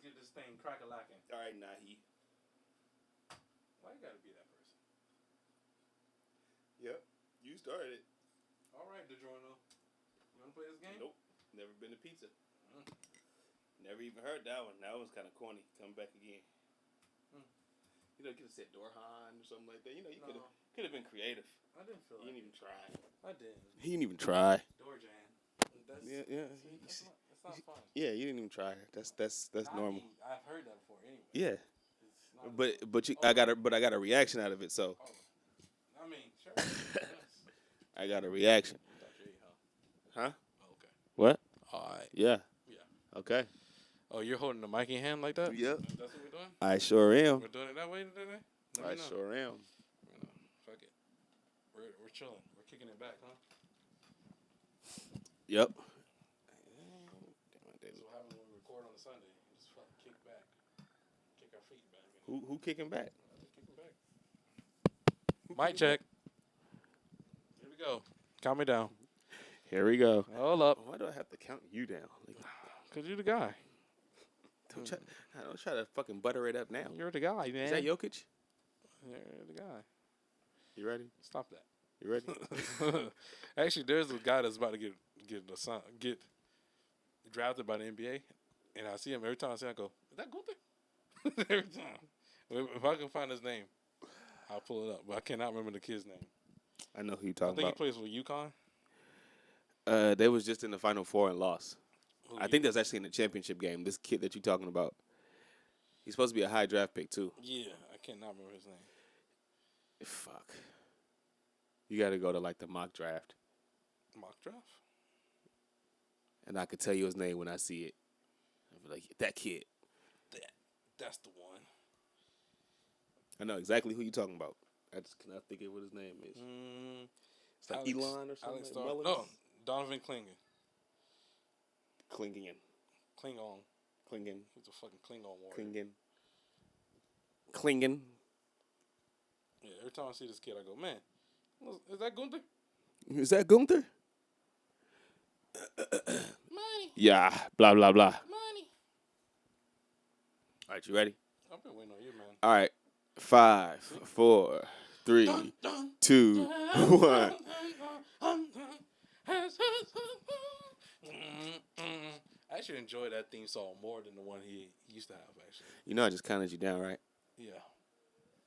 get this thing crack-a-lacking. All right, Nahi. Why you gotta be that person? Yep, you started it. All right, DiGiorno. You wanna play this game? Nope, never been to pizza. Never even heard that one. That was kind of corny. Come back again. You know, you could have said Dorhan or something like that. You know, you could have been creative. I didn't feel You like didn't even try. I didn't. He didn't even try. Dorjan. Yeah. That's not fun. Yeah, you didn't even try. That's normal. I've heard that before anyway. Yeah, It's not I got a reaction out of it. So I mean, sure. Yes. I got a reaction. Huh? Oh, okay. What? All right. Yeah. Yeah. Okay. Oh, you're holding the mic in your hand like that? Yep. That's what we're doing? I sure am. We're doing it that way today? I sure am. Fuck it. We're chilling. We're kicking it back, huh? Yep. This is what happens when we record on a Sunday. We just fucking kick back. Kick our feet back. Who kicking back? Kicking back. Mic check. Here we go. Count me down. Here we go. Hold up. Why do I have to count you down? Because you're the guy. Don't try to fucking butter it up now. You're the guy, man. Is that Jokic? You're the guy. You ready? Stop that. You ready? Actually, there's a guy that's about to get drafted by the NBA, and I see him every time I see him, I go, is that Gunther? Every time. If I can find his name, I'll pull it up. But I cannot remember the kid's name. I know who you're I talking think about. he plays for UConn. They was just in the Final Four and lost. Who I think that's actually in the championship game. This kid that you're talking about. He's supposed to be a high draft pick, too. Yeah, I cannot remember his name. Fuck. You got to go to, like, the mock draft. Mock draft? And I could tell you his name when I see it. I'll be like, that kid. That's the one. I know exactly who you're talking about. I just cannot think of what his name is. It's like Elon or something. No, Donovan Klingon. Klingon. He's a fucking Klingon warrior. Klingon. Yeah, every time I see this kid, I go, man, is that Gunther? Is that Gunther? Money. Yeah, blah, blah, blah. Money. All right, you ready? I've been waiting on you, man. All right. 5, 4, 3, 2, 1. I actually enjoy that theme song more than the one he used to have, actually. You know I just counted you down, right? Yeah.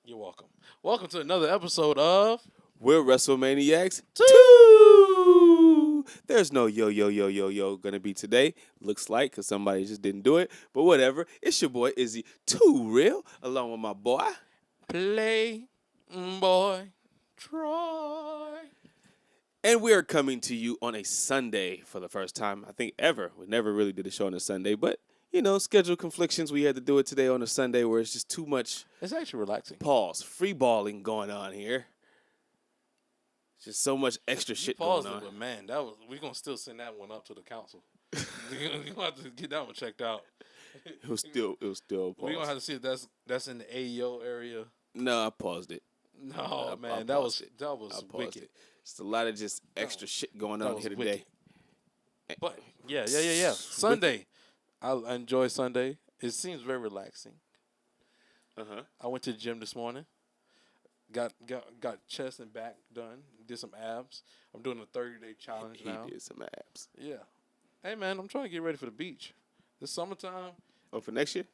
You're welcome. Welcome to another episode of... We're Wrestlemaniacs 2. There's no yo gonna be today. Looks like, because somebody just didn't do it. But whatever. It's your boy Izze2Real, along with my boy... Playboy Troy. And we are coming to you on a Sunday for the first time, I think, ever. We never really did a show on a Sunday, but, you know, schedule conflictions. We had to do it today on a Sunday where it's just too much. It's actually relaxing. Pause. Free balling going on here. Just so much extra shit going on. But man, we're going to still send that one up to the council. We're going to have to get that one checked out. It was still paused. We're going to have to see if that's in the AEO area. No, I paused it. No, man, that was wicked. It's a lot of just extra shit going on here today. But yeah. Sunday, I enjoy Sunday. It seems very relaxing. I went to the gym this morning. Got chest and back done. Did some abs. I'm doing a 30-day challenge now. He did some abs. Yeah. Hey man, I'm trying to get ready for the beach. It's summertime. Oh, for next year?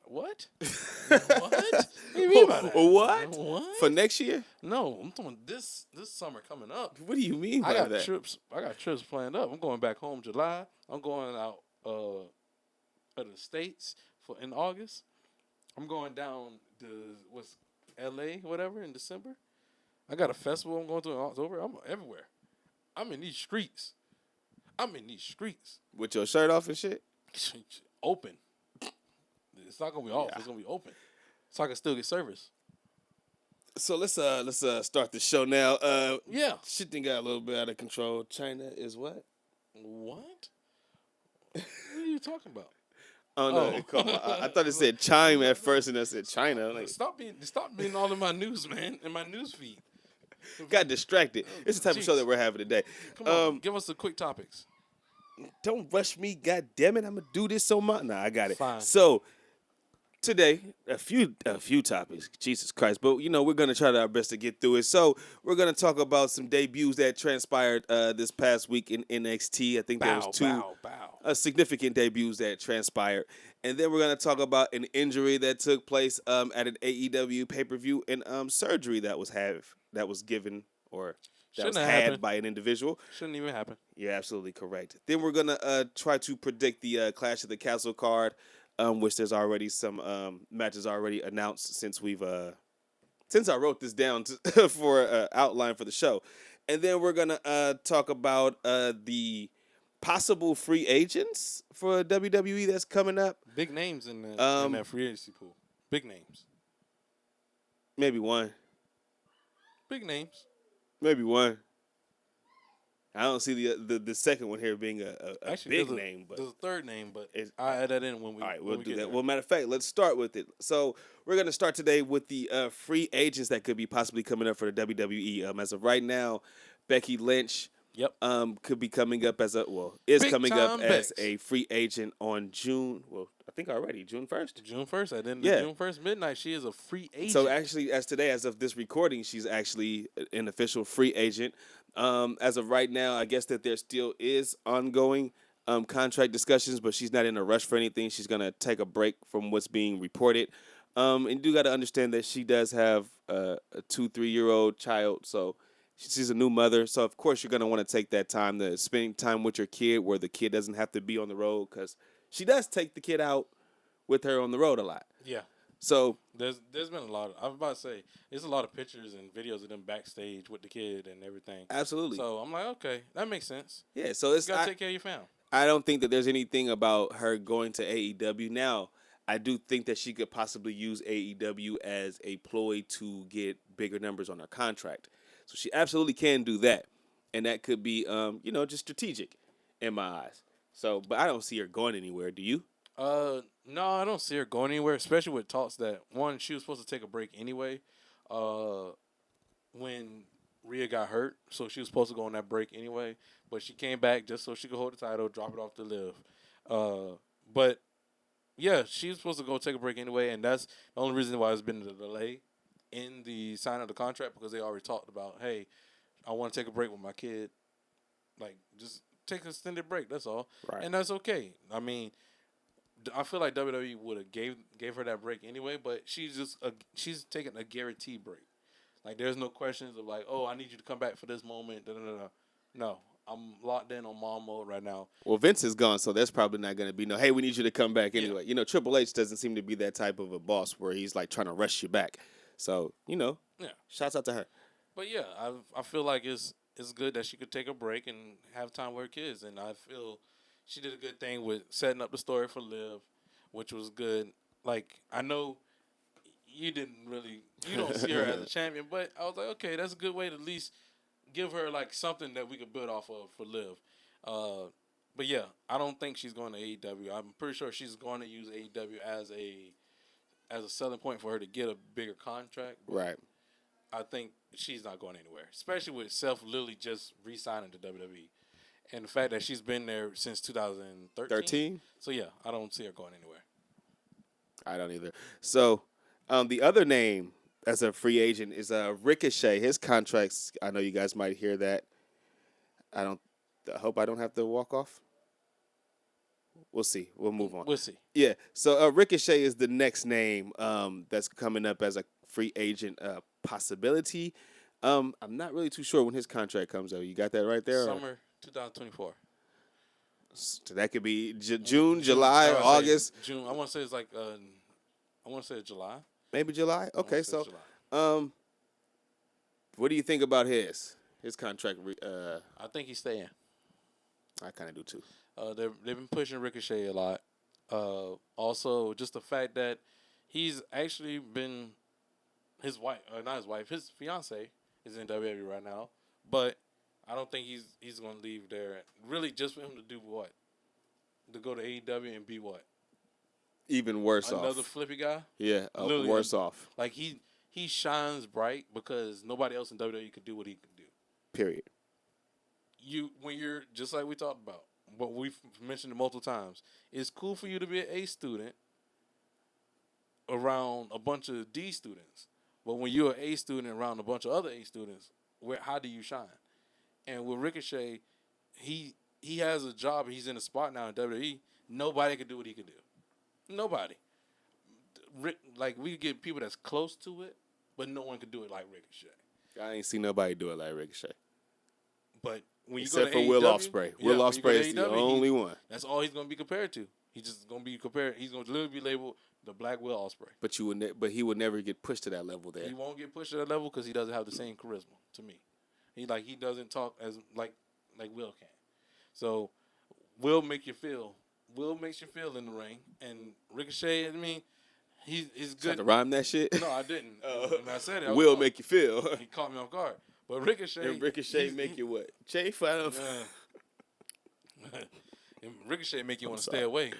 What? What? What do you mean by that? What? For next year? No, I'm talking this summer coming up. What do you mean by that? I got trips planned up. I'm going back home July. I'm going out of the States in August. I'm going down to LA, whatever, in December. I got a festival I'm going to in October. I'm everywhere. I'm in these streets. With your shirt off and shit? Open. It's not gonna be off. Yeah. It's gonna be open, so I can still get service. So let's start the show now. Yeah, shit done got a little bit out of control. China is what? What? What are you talking about? Oh no, I thought it said chime at first, and I said China. Like, stop being all in my news, man, in my news feed. Got distracted. It's the type of show that we're having today. Come on, give us the quick topics. Don't rush me, God damn it! I'm gonna do this so much. Nah, I got it. Fine. So today, a few topics. Jesus Christ! But we're gonna try our best to get through it. So we're gonna talk about some debuts that transpired this past week in NXT. I think there was two significant debuts that transpired, and then we're gonna talk about an injury that took place at an AEW pay-per-view and surgery that was given or that Shouldn't was have had happened. by an individual. Shouldn't even happen. You're absolutely correct. Then we're gonna try to predict the Clash of the Castle card, which there's already some matches already announced since I wrote this down for outline for the show, and then we're gonna talk about the possible free agents for WWE that's coming up. Big names in that free agency pool. Big names. Maybe one. Big names. Maybe one. I don't see the second one here being a Actually, big name, but there's a third name, but I'll add that in when we. All right, we'll do that. There. Well, matter of fact, let's start with it. So we're going to start today with the free agents that could be possibly coming up for the WWE. As of right now, Becky Lynch could be coming up as coming up as a free agent on June. Well, I think already June 1st. June 1st. I didn't. June 1st midnight. She is a free agent. So actually, as of this recording, she's actually an official free agent. As of right now, I guess that there still is ongoing contract discussions, but she's not in a rush for anything. She's gonna take a break from what's being reported. And you do got to understand that she does have a 2-3-year-old child, so she's a new mother. So of course you're gonna want to take that time to spending time with your kid, where the kid doesn't have to be on the road, because she does take the kid out with her on the road a lot. Yeah. So there's been a lot. I was about to say there's a lot of pictures and videos of them backstage with the kid and everything. Absolutely. So I'm like, okay, that makes sense. Yeah. So you gotta take care of your fam. I don't think that there's anything about her going to AEW now. I do think that she could possibly use AEW as a ploy to get bigger numbers on her contract. So she absolutely can do that, and that could be just strategic in my eyes. So, but I don't see her going anywhere. Do you? No, I don't see her going anywhere, especially with talks that, one, she was supposed to take a break anyway when Rhea got hurt, so she was supposed to go on that break anyway, but she came back just so she could hold the title, drop it off to Liv. But, yeah, she was supposed to go take a break anyway, and that's the only reason why there's been a delay in the signing of the contract, because they already talked about, hey, I want to take a break with my kid. Like, just take an extended break, that's all. Right. And that's okay. I mean, I feel like WWE would have gave her that break anyway, but she's taking a guaranteed break. Like, there's no questions of like, oh, I need you to come back for this moment. No, I'm locked in on mom mode right now. Well, Vince is gone, so there's probably not going to be no, hey, we need you to come back anyway. Yeah. Triple H doesn't seem to be that type of a boss where he's like trying to rush you back. So, shouts out to her. But yeah, I feel like it's good that she could take a break and have time with her kids, and I feel she did a good thing with setting up the story for Liv, which was good. Like, I know you don't see her as a champion, but I was like, okay, that's a good way to at least give her like something that we could build off of for Liv. But yeah, I don't think she's going to AEW. I'm pretty sure she's going to use AEW as a selling point for her to get a bigger contract. Right. I think she's not going anywhere, especially with Seth literally just re-signing to WWE. And the fact that she's been there since 2013. So, yeah, I don't see her going anywhere. I don't either. So, the other name as a free agent is Ricochet. His contracts, I know you guys might hear that. I hope I don't have to walk off. We'll see. We'll move on. We'll see. Yeah. So, Ricochet is the next name that's coming up as a free agent possibility. I'm not really too sure when his contract comes out. You got that right there? Summer 2024. So that could be June, July, August. June. I want to say it's like I want to say July. Maybe July. Okay, so July. What do you think about his contract? I think he's staying. I kind of do too. They've been pushing Ricochet a lot. Also, just the fact that he's actually been his fiance is in WWE right now, but I don't think he's going to leave there. Really, just for him to do what? To go to AEW and be what? Even worse off. Another flippy guy? Yeah, worse off. Like, he shines bright because nobody else in WWE could do what he could do. Period. When you're, just like we talked about, what we've mentioned multiple times. It's cool for you to be an A student around a bunch of D students, but when you're an A student around a bunch of other A students, how do you shine? And with Ricochet, he has a job. He's in a spot now in WWE. Nobody can do what he can do. Nobody. Like, we get people that's close to it, but no one can do it like Ricochet. I ain't seen nobody do it like Ricochet. But when you Except go to for AEW, Will Ospreay. Will Ospreay is the only one. That's all he's going to be compared to. He's just going to be compared. He's going to literally be labeled the Black Will Ospreay. But he would never get pushed to that level there. He won't get pushed to that level because he doesn't have the same charisma to me. He doesn't talk as like Will can. So Will makes you feel in the ring, and Ricochet. I mean, he's good. Tried to rhyme that shit? No, I didn't. When I said it, Will make you feel. He caught me off guard. But Ricochet. And Ricochet make you what? Chafe? I don't. And Ricochet make you want to stay away.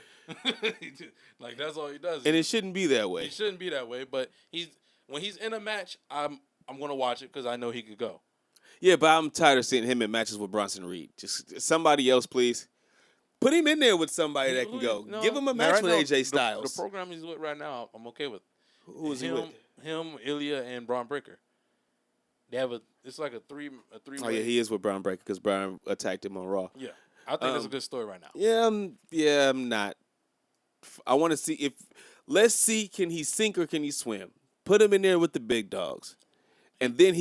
Like, that's all he does. And it shouldn't be that way. It shouldn't be that way. But when he's in a match, I'm gonna watch it because I know he could go. Yeah, but I'm tired of seeing him in matches with Bronson Reed. Just somebody else, please. Put him in there with somebody that can go. Give him a match with AJ Styles. The program he's with right now, I'm okay with. Who is he with? Him, Ilya, and Braun Breaker. They have it's like a three. Oh yeah, he is with Braun Breaker because Braun attacked him on Raw. Yeah, I think that's a good story right now. Yeah, I'm not. I want to see let's see, can he sink or can he swim? Put him in there with the big dogs. And then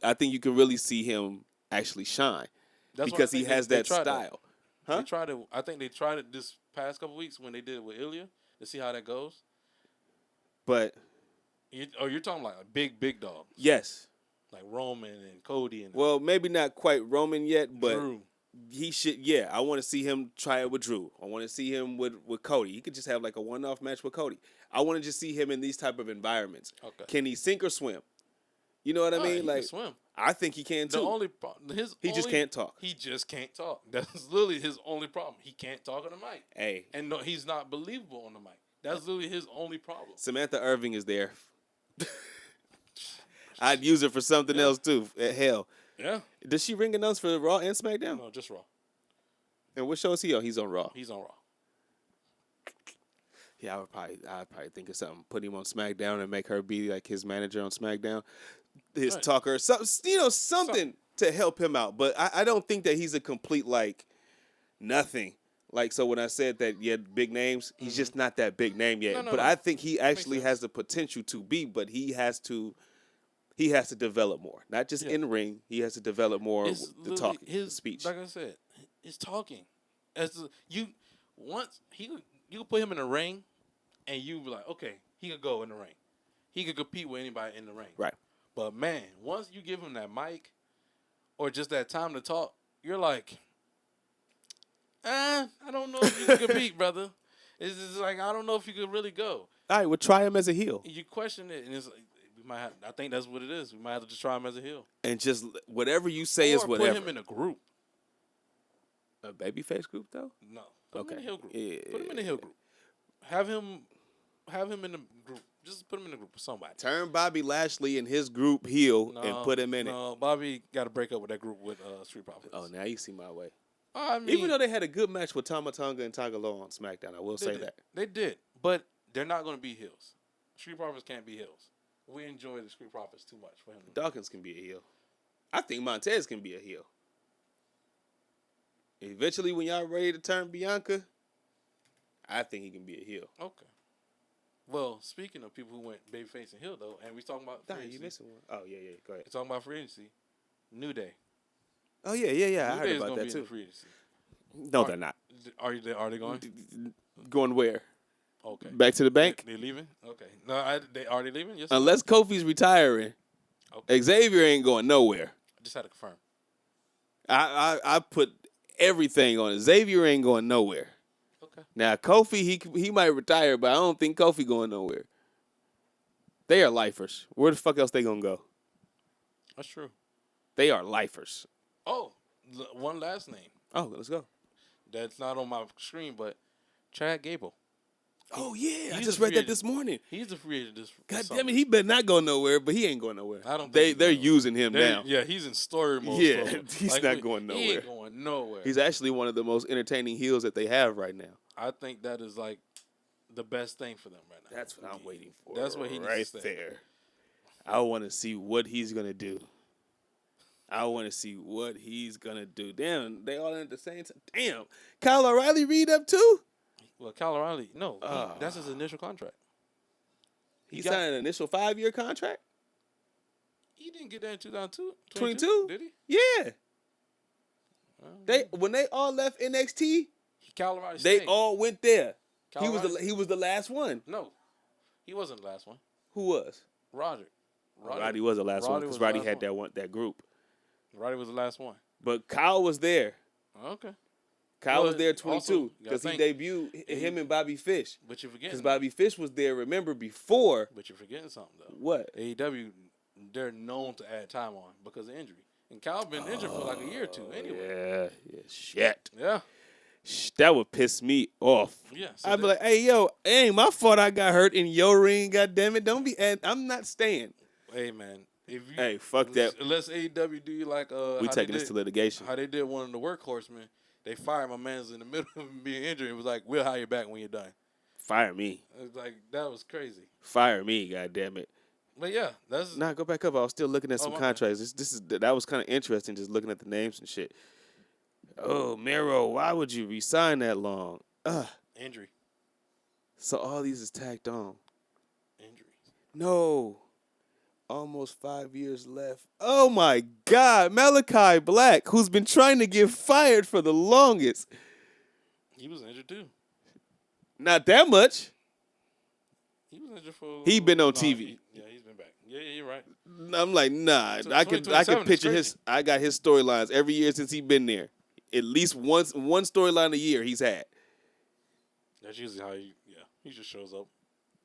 I think you can really see him actually shine. Because he has that style. Huh? I think they tried it this past couple weeks when they did it with Ilya to see how that goes. But you're talking like big dogs. Yes. Like Roman and Cody and well, maybe not quite Roman yet, but Drew. He should. Yeah, I want to see him try it with Drew. I want to see him with Cody. He could just have like a one-off match with Cody. I want to just see him in these type of environments. Okay. Can he sink or swim? You know what I mean? He can swim. I think he can too. He just can't talk. He just can't talk. That's literally his only problem. He can't talk on the mic. Hey. And no, he's not believable on the mic. That's literally his only problem. Samantha Irving is there. I'd use her for something else too. Hell. Yeah. Does she ring announce for Raw and SmackDown? No, just Raw. And what show is he on? He's on Raw. He's on Raw. Yeah, I'd probably think of something. Put him on SmackDown and make her be like his manager on SmackDown. His talker, something to help him out. But I don't think that he's a complete nothing. So when I said that he had big names, he's just not that big name yet. No. I think he actually has the potential to be, but he has to develop more. Not just in ring, he has to develop more the talking, the speech. Like I said, his talking. You could put him in a ring, and you be like, okay, he could go in the ring. He could compete with anybody in the ring. Right. But man, once you give him that mic, or just that time to talk, you're like, I don't know if you can compete, brother. It's just like, I don't know if you could really go. All right, we'll try him as a heel. You question it, and it's like, I think that's what it is. We might have to just try him as a heel. And just whatever you say is whatever. Put him in a group. A babyface group, though? No. Put him in a heel group. Yeah. Put him in a heel group. Have him in a group. Just put him in a group with somebody. Turn Bobby Lashley and his group heel and put him in it. No, Bobby got to break up with that group with Street Profits. Oh, now you see my way. I mean, even though they had a good match with Tama Tonga and Tagaloa on SmackDown, I will say that. They did, but they're not going to be heels. Street Profits can't be heels. We enjoy the Street Profits too much for him. Dawkins can be a heel. I think Montez can be a heel. Eventually, when y'all ready to turn Bianca, I think he can be a heel. Okay. Well, speaking of people who went babyface and heel, though, and we talking about free agency. You missing one? Oh, yeah. Go ahead. We're talking about free agency. New Day. Oh, yeah. I heard about that, too. Free agency. No, they're not. Are they going? Going where? Okay. Back to the bank? They leaving? Okay. No, are they leaving? Yes. Unless Kofi's retiring, Xavier ain't going nowhere. I just had to confirm. I put everything on it. Xavier ain't going nowhere. Okay. Now Kofi, he might retire, but I don't think Kofi going nowhere. They are lifers. Where the fuck else they gonna go? That's true. They are lifers. Oh, one last name. Oh, let's go. That's not on my screen, but Chad Gable. Oh yeah, I he's just a read free that agent. this morning. He's a free agent this God summer. damn it, he better not go nowhere, but he ain't going nowhere. I don't think They're using him now. Yeah, he's in story mode. Yeah, so, he's not going He nowhere. ain't going nowhere. He's actually one of the most entertaining heels that they have right now. I think that is like the best thing for them right now. That's what I'm waiting for. That's what he needs right to stay. there. I want to see what he's gonna do. I want to see what he's gonna do. Damn, they all in at the same time. Damn, Kyle O'Reilly read up too. Well, Kyle O'Reilly, no, that's his initial contract. He signed an initial 5-year contract. He didn't get that in 2002. 22? Did he? Yeah. When they all left NXT, Kyle O'Reilly they stayed. all went there. Kyle He was O'Reilly? the last one. No, he wasn't the last one. Who was? Roddy Was the last one because was the Roddy last had one. that group. Roddy was the last one. But Kyle was there. Okay. Kyle was there also, 22 because he debuted him and Bobby Fish. But you're forgetting. Because Bobby Fish was there, remember, before. But you're forgetting something, though. What? AEW, they're known to add time on because of injury. And Kyle's been injured for like a year or two anyway. Yeah, shit. Yeah. That would piss me off. Yeah. So I'd be like, hey, yo, it ain't my fault I got hurt in your ring, goddammit. Don't be, I'm not staying. hey, man. Hey, fuck that. Unless AEW do you like We taking this to litigation. How they did one of the workhorsemen. They fired my man's in the middle of him being injured. It was like, we'll hire you back when you're done. Fire me. It was like, that was crazy. Fire me, goddammit. But yeah, that's... Nah, go back up. I was still looking at some my contracts. That was kind of interesting, just looking at the names and shit. Oh, Miro, why would you resign that long? Injury. So all these is tacked on. Injury. No. Almost 5 years left. Oh, my God. Malachi Black, who's been trying to get fired for the longest. He was injured, too. Not that much. He was injured for... He been on TV. He's been back. Yeah, you're right. I'm like, nah. So I could picture I got his storylines every year since he been there. At least one storyline a year he's had. That's usually how he just shows up.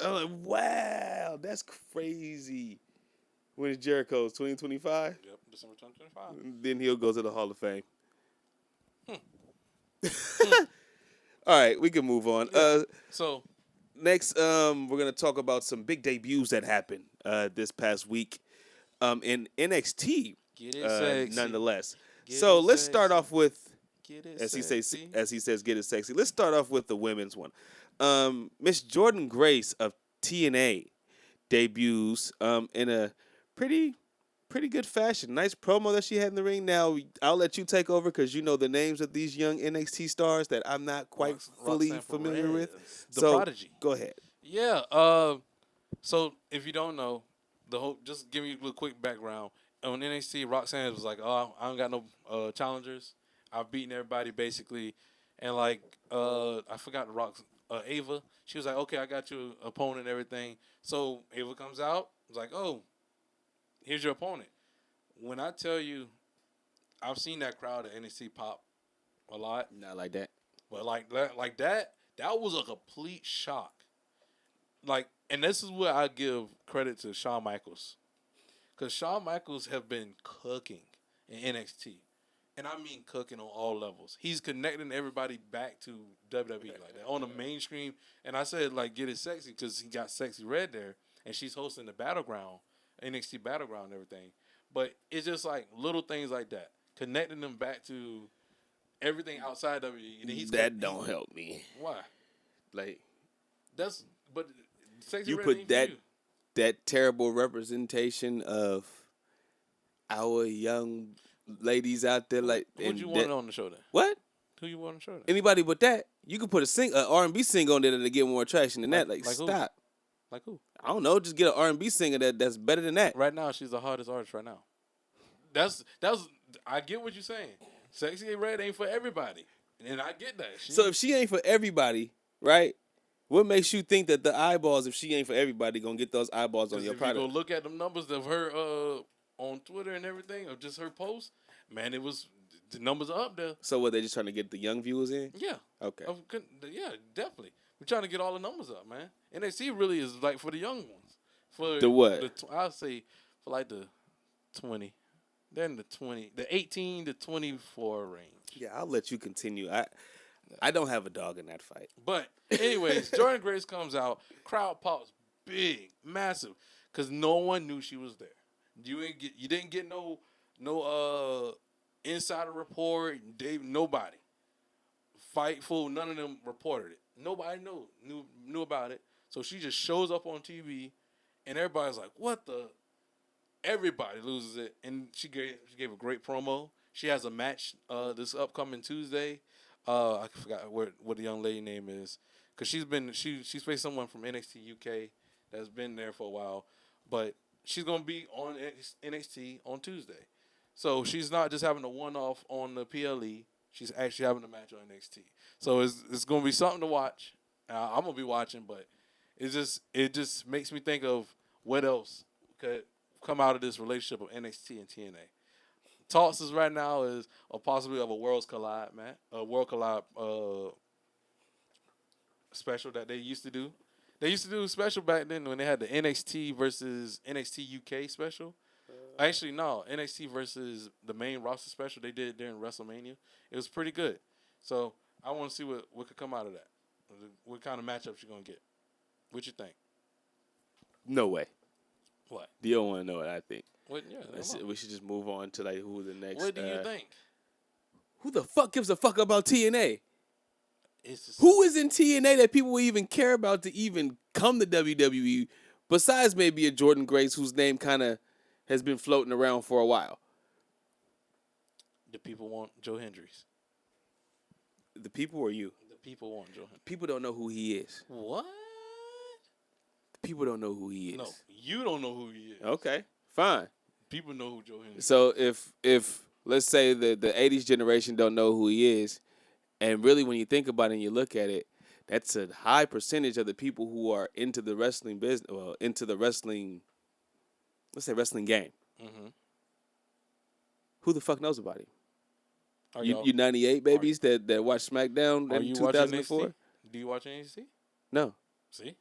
I'm like, wow, that's crazy. When is Jericho's 2025? Yep, December 2025. Then he'll go to the Hall of Fame. All right, we can move on. Yeah. So next, we're gonna talk about some big debuts that happened this past week in NXT. Get it sexy. Nonetheless. Get So it let's sexy. start off with, Get it as sexy. he says, get it sexy. Let's start off with the women's one. Miss Jordan Grace of TNA debuts in a pretty good fashion. Nice promo that she had in the ring. Now, I'll let you take over because you know the names of these young NXT stars that I'm not quite fully familiar with. The so, Prodigy. Go ahead. Yeah. So if you don't know, just give me a little quick background. On NXT, Roxanne was like, "Oh, I don't got no challengers. I've beaten everybody basically." And like, I forgot Ava. She was like, "Okay, I got your opponent and everything." So Ava comes out. Was like, "Oh, here's your opponent." When I tell you, I've seen that crowd at NXT pop a lot. Not like that. But like that was a complete shock. Like, and this is where I give credit to Shawn Michaels. Because Shawn Michaels have been cooking in NXT. And I mean cooking on all levels. He's connecting everybody back to WWE like that on the mainstream. And I said, like, get it sexy because he got Sexy Red there. And she's hosting the Battleground, NXT Battleground and everything. But it's just like little things like that. Connecting them back to everything outside WWE. And That don't help me. Why? Like, But Sexy you Red put ain't for you. that terrible representation of our young ladies out there. Like, Who'd you want on the show then? What? Who you want on the show then? Anybody but that. You could put a R&B singer on there to get more attraction than that. Like like who? stop. Like who? I don't know. Just get an R&B singer that's better than that. Right now, she's the hottest artist right now. I get what you're saying. Sexy Red ain't for everybody. And I get that. So if she ain't for everybody, right? What makes you think that the eyeballs, if she ain't for everybody, gonna get those eyeballs on your product? If you go look at the numbers of her on Twitter and everything, of just her posts, man, the numbers are up there. So what, they just trying to get the young viewers in? Yeah. Okay. Yeah, definitely. We're trying to get all the numbers up, man. NXT really is like for the young ones. For the what? I'll say for like the 20. Then the 18 to 24 range. Yeah, I'll let you continue. that. I don't have a dog in that fight. But anyways, Jordan Grace comes out, crowd pops big, massive, because no one knew she was there. You didn't get no insider report. Nobody. Fightful, none of them reported it. Nobody knew about it. So she just shows up on TV, and everybody's like, "What the?" Everybody loses it, and she gave a great promo. She has a match this upcoming Tuesday. I forgot what the young lady name is, because she's faced someone from NXT UK that's been there for a while, but she's gonna be on NXT on Tuesday. So she's not just having a one-off on the PLE. She's actually having a match on NXT. So it's gonna be something to watch. I'm gonna be watching, but it just makes me think of what else could come out of this relationship of NXT and TNA. Talks is right now is a possibility of a Worlds Collide, man. A World Collide special that they used to do. They used to do a special back then when they had the NXT versus NXT UK special. Actually, no, NXT versus the main roster special they did during WrestleMania. It was pretty good. So I want to see what could come out of that. What kind of matchups you're gonna get? What you think? No way. What? You don't want to know what I think. What? Yeah, We should just move on to like who the next. What do you think? Who the fuck gives a fuck about TNA? It's Who is in TNA that people will even care about to even come to WWE? Besides maybe a Jordan Grace, whose name kind of has been floating around for a while. The people want Joe Hendricks. The people or you? The people want Joe Hendricks. People don't know who he is. What? People don't know who he is. No, you don't know who he is. Okay, fine. People know who Joe Hendricks is. So if let's say the 80s generation don't know who he is, and really when you think about it and you look at it, that's a high percentage of the people who are into the wrestling business, well, into the wrestling, let's say wrestling game. Mm-hmm. Who the fuck knows about him? Are You 98 babies that watch SmackDown Are in you 2004? watching NXT? Do you watch NXT? No. See?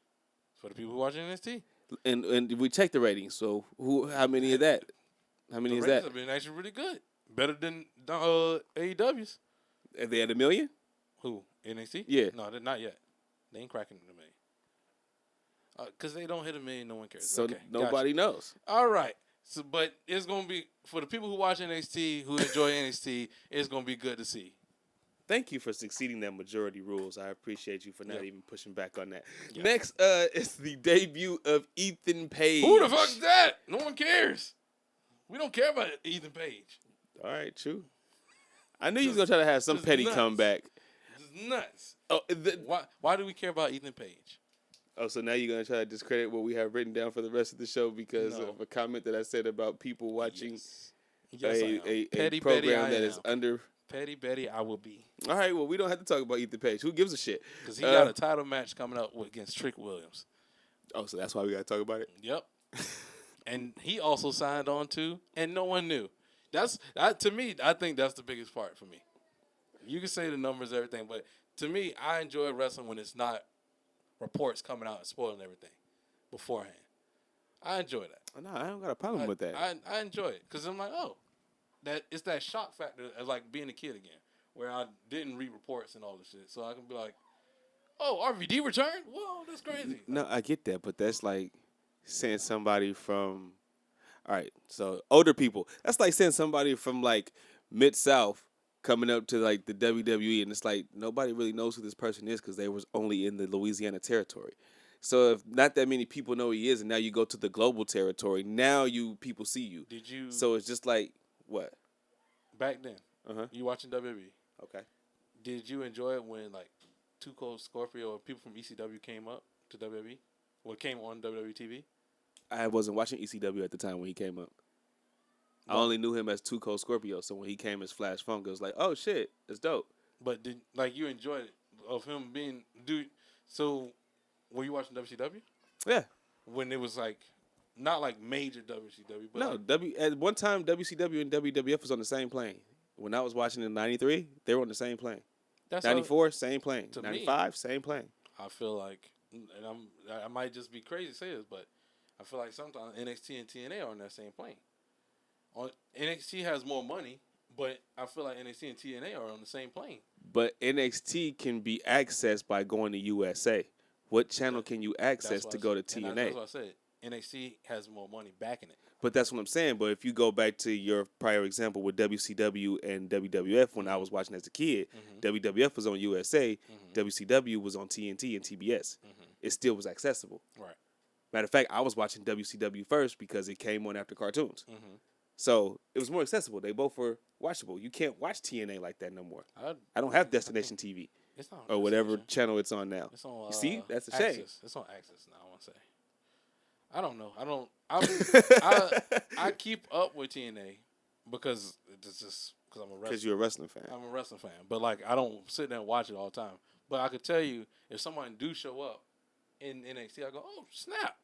For the people who watch NXT. And we check the ratings. So how many of that? How many is The ratings that? have been actually really good. Better than AEW's. Have they had 1 million? Who? NXT? Yeah. No, they're not yet. They ain't cracking the million. Because they don't hit 1 million, no one cares. So Okay, nobody knows. All right. So, but it's going to be, for the people who watch NXT, who enjoy NXT, it's going to be good to see. Thank you for succeeding that majority rules. I appreciate you for not Yep. even pushing back on that. Yep. Next is the debut of Ethan Page. Who the fuck's that? No one cares. We don't care about Ethan Page. All right, true. I knew you was going to try to have some just petty nuts. comeback. This is nuts. Oh, Why do we care about Ethan Page? so now you're going to try to discredit what we have written down for the rest of the show because No. of a comment that I said about people watching Yes, I am. a Petty program Betty, I that is am. under... Petty Betty, I will be. All right, well, we don't have to talk about Ethan Page. Who gives a shit? Because he got a title match coming up against Trick Williams. Oh, so that's why we got to talk about it? Yep. And he also signed on too, and no one knew. To me, I think that's the biggest part for me. You can say the numbers, everything, but to me, I enjoy wrestling when it's not reports coming out and spoiling everything beforehand. I enjoy that. No, I don't got a problem with that. I enjoy it because I'm like, oh, it's that shock factor of like being a kid again, where I didn't read reports and all this shit, so I can be like, oh, RVD returned? Whoa, that's crazy. No, I get that, but that's like saying somebody from, all right, so older people. That's like saying somebody from like Mid-South coming up to like the WWE, and it's like nobody really knows who this person is because they was only in the Louisiana territory. So if not that many people know who he is, and now you go to the global territory, now people see you. Did you? So it's just like what? Back then, you watching WWE? Okay. Did you enjoy it when like Too Cold Scorpio or people from ECW came up to WWE? Well, came on WWE TV? I wasn't watching ECW at the time when he came up. I only knew him as Too Cold Scorpio, so when he came as Flash Funk, it was like, oh shit, it's dope. But did you enjoyed it of him being dude? So were you watching WCW? Yeah. When it was like not like major WCW, but No, like, at one time WCW and WWF was on the same plane. When I was watching in '93, they were on the same plane. that's '94, same plane. to me- '95, same plane. I feel like, and I might just be crazy to say this, but I feel like sometimes NXT and TNA are on that same plane. NXT has more money, But I feel like NXT and TNA are on the same plane. But NXT can be accessed by going to USA. What channel can you access to go to TNA? That's what I said. NXT has more money backing it. But that's what I'm saying. But if you go back to your prior example with WCW and WWF, when I was watching as a kid, WWF was on USA, WCW was on TNT and TBS. It still was accessible. Right. Matter of fact, I was watching WCW first because it came on after cartoons. So it was more accessible. They both were watchable. You can't watch TNA like that no more. I don't have Destination TV or whatever channel it's on now. It's on, you see, that's a Access. shame. It's on Access now. I want to say. I don't know. I keep up with TNA because it's just because I'm a wrestler. Because you're a wrestling fan. I'm a wrestling fan, but like I don't sit there and watch it all the time. But I could tell you if someone do show up in NXT, I go, oh snap,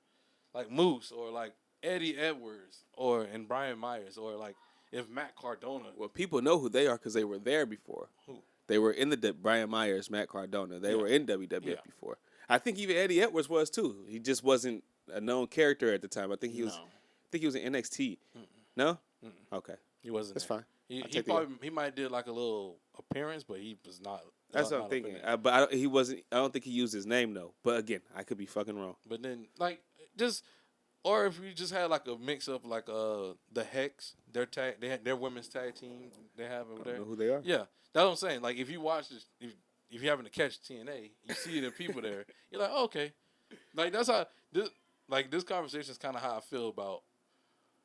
like Moose or like Eddie Edwards and Brian Myers or like if Matt Cardona. Well, people know who they are because they were there before. Who? They were in the Brian Myers, Matt Cardona. They were in WWF before. I think even Eddie Edwards was too. He just wasn't a known character at the time. I think he was. I think he was in NXT. No. Okay. He wasn't. That's there. fine. He might have did like a little appearance, but he was not. That's what I'm thinking. But he wasn't. I don't think he used his name though. But again, I could be fucking wrong. But then like just. Or if you just had like a mix of like the Hex, they had their women's tag team they have over there. I don't know who they are. Yeah, that's what I'm saying. Like if you watch this, if you happen to catch TNA, you see the people there. You're like, oh, okay, like that's how this conversation is kind of how I feel about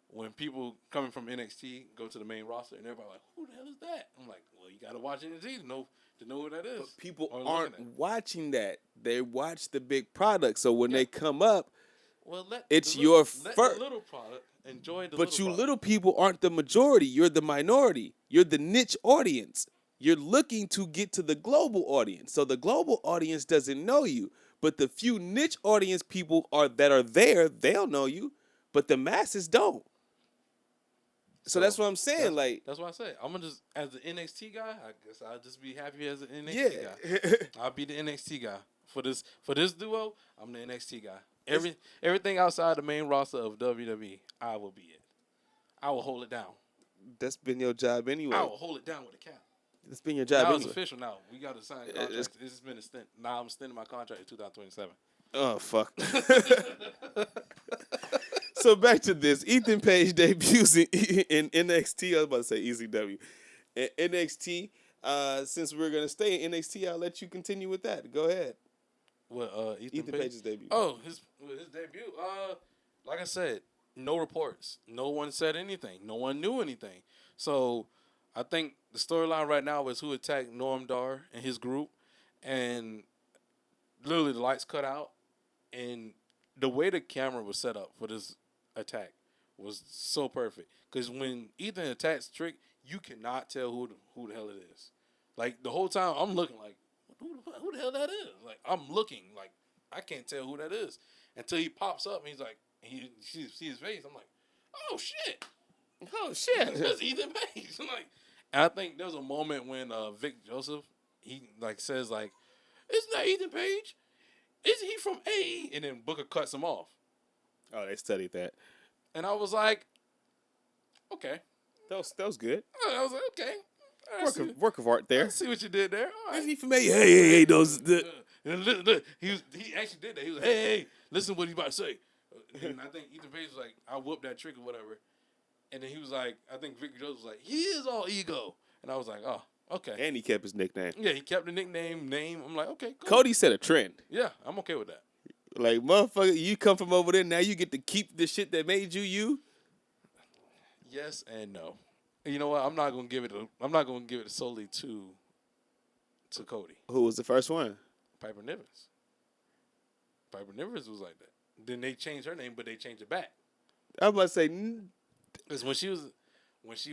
when people coming from NXT go to the main roster and everybody like, who the hell is that? I'm like, well, you gotta watch NXT to know who that is. But people aren't watching that. They watch the big product. So when they come up. Well, it's your your first. Let the little product enjoy the. But you product. little people aren't the majority. You're the minority. You're the niche audience. You're looking to get to the global audience. So the global audience doesn't know you, but the few niche audience people that are there, they'll know you, but the masses don't. So that's what I'm saying. That's what I say. I'm gonna just as the NXT guy. I guess I'll just be happy as an NXT guy. I'll be the NXT guy for this duo. I'm the NXT guy. Everything outside the main roster of WWE, I will be it. I will hold it down. That's been your job anyway. I will hold it down with a cap. That's been your job now anyway. It's official now. We got to sign contracts. It's been a stint. Now I'm extending my contract in 2027. Oh, fuck. So back to this. Ethan Page debuts in NXT. I was about to say ECW. In NXT, since we're going to stay in NXT, I'll let you continue with that. Go ahead. What, Ethan Page's debut. Oh, his debut. Like I said, no reports. No one said anything. No one knew anything. So I think the storyline right now is who attacked Noam Dar and his group, and literally the lights cut out, and the way the camera was set up for this attack was so perfect. Because when Ethan attacks Trick, you cannot tell who the hell it is. Like the whole time I'm looking like, who the hell that is? Like I'm looking like I can't tell who that is until he pops up and he's like, he sees his face. I'm like, oh shit, that's Ethan Page. I'm like, and I think there was a moment when Vic Joseph he like says like, isn't that Ethan Page? Isn't he from AE? And then Booker cuts him off. Oh, they studied that, and I was like, okay, that was good. I was like, okay. Work of art there. I see what you did there. All right. Is he familiar? Hey, those. Look, he actually did that. He was like, hey, listen to what he's about to say. And I think Ethan Page was like, I whooped that trick or whatever. And then he was like, I think Victor Jones was like, he is all ego. And I was like, oh, okay. And he kept his nickname. Yeah, he kept the name. I'm like, okay, cool. Cody set a trend. Yeah, I'm okay with that. Like, motherfucker, you come from over there, now you get to keep the shit that made you. Yes and no. You know what? I'm not gonna give it solely to Cody. Who was the first one? Piper Niven. Piper Niven was like that. Then they changed her name, but they changed it back. I was about to say, because when she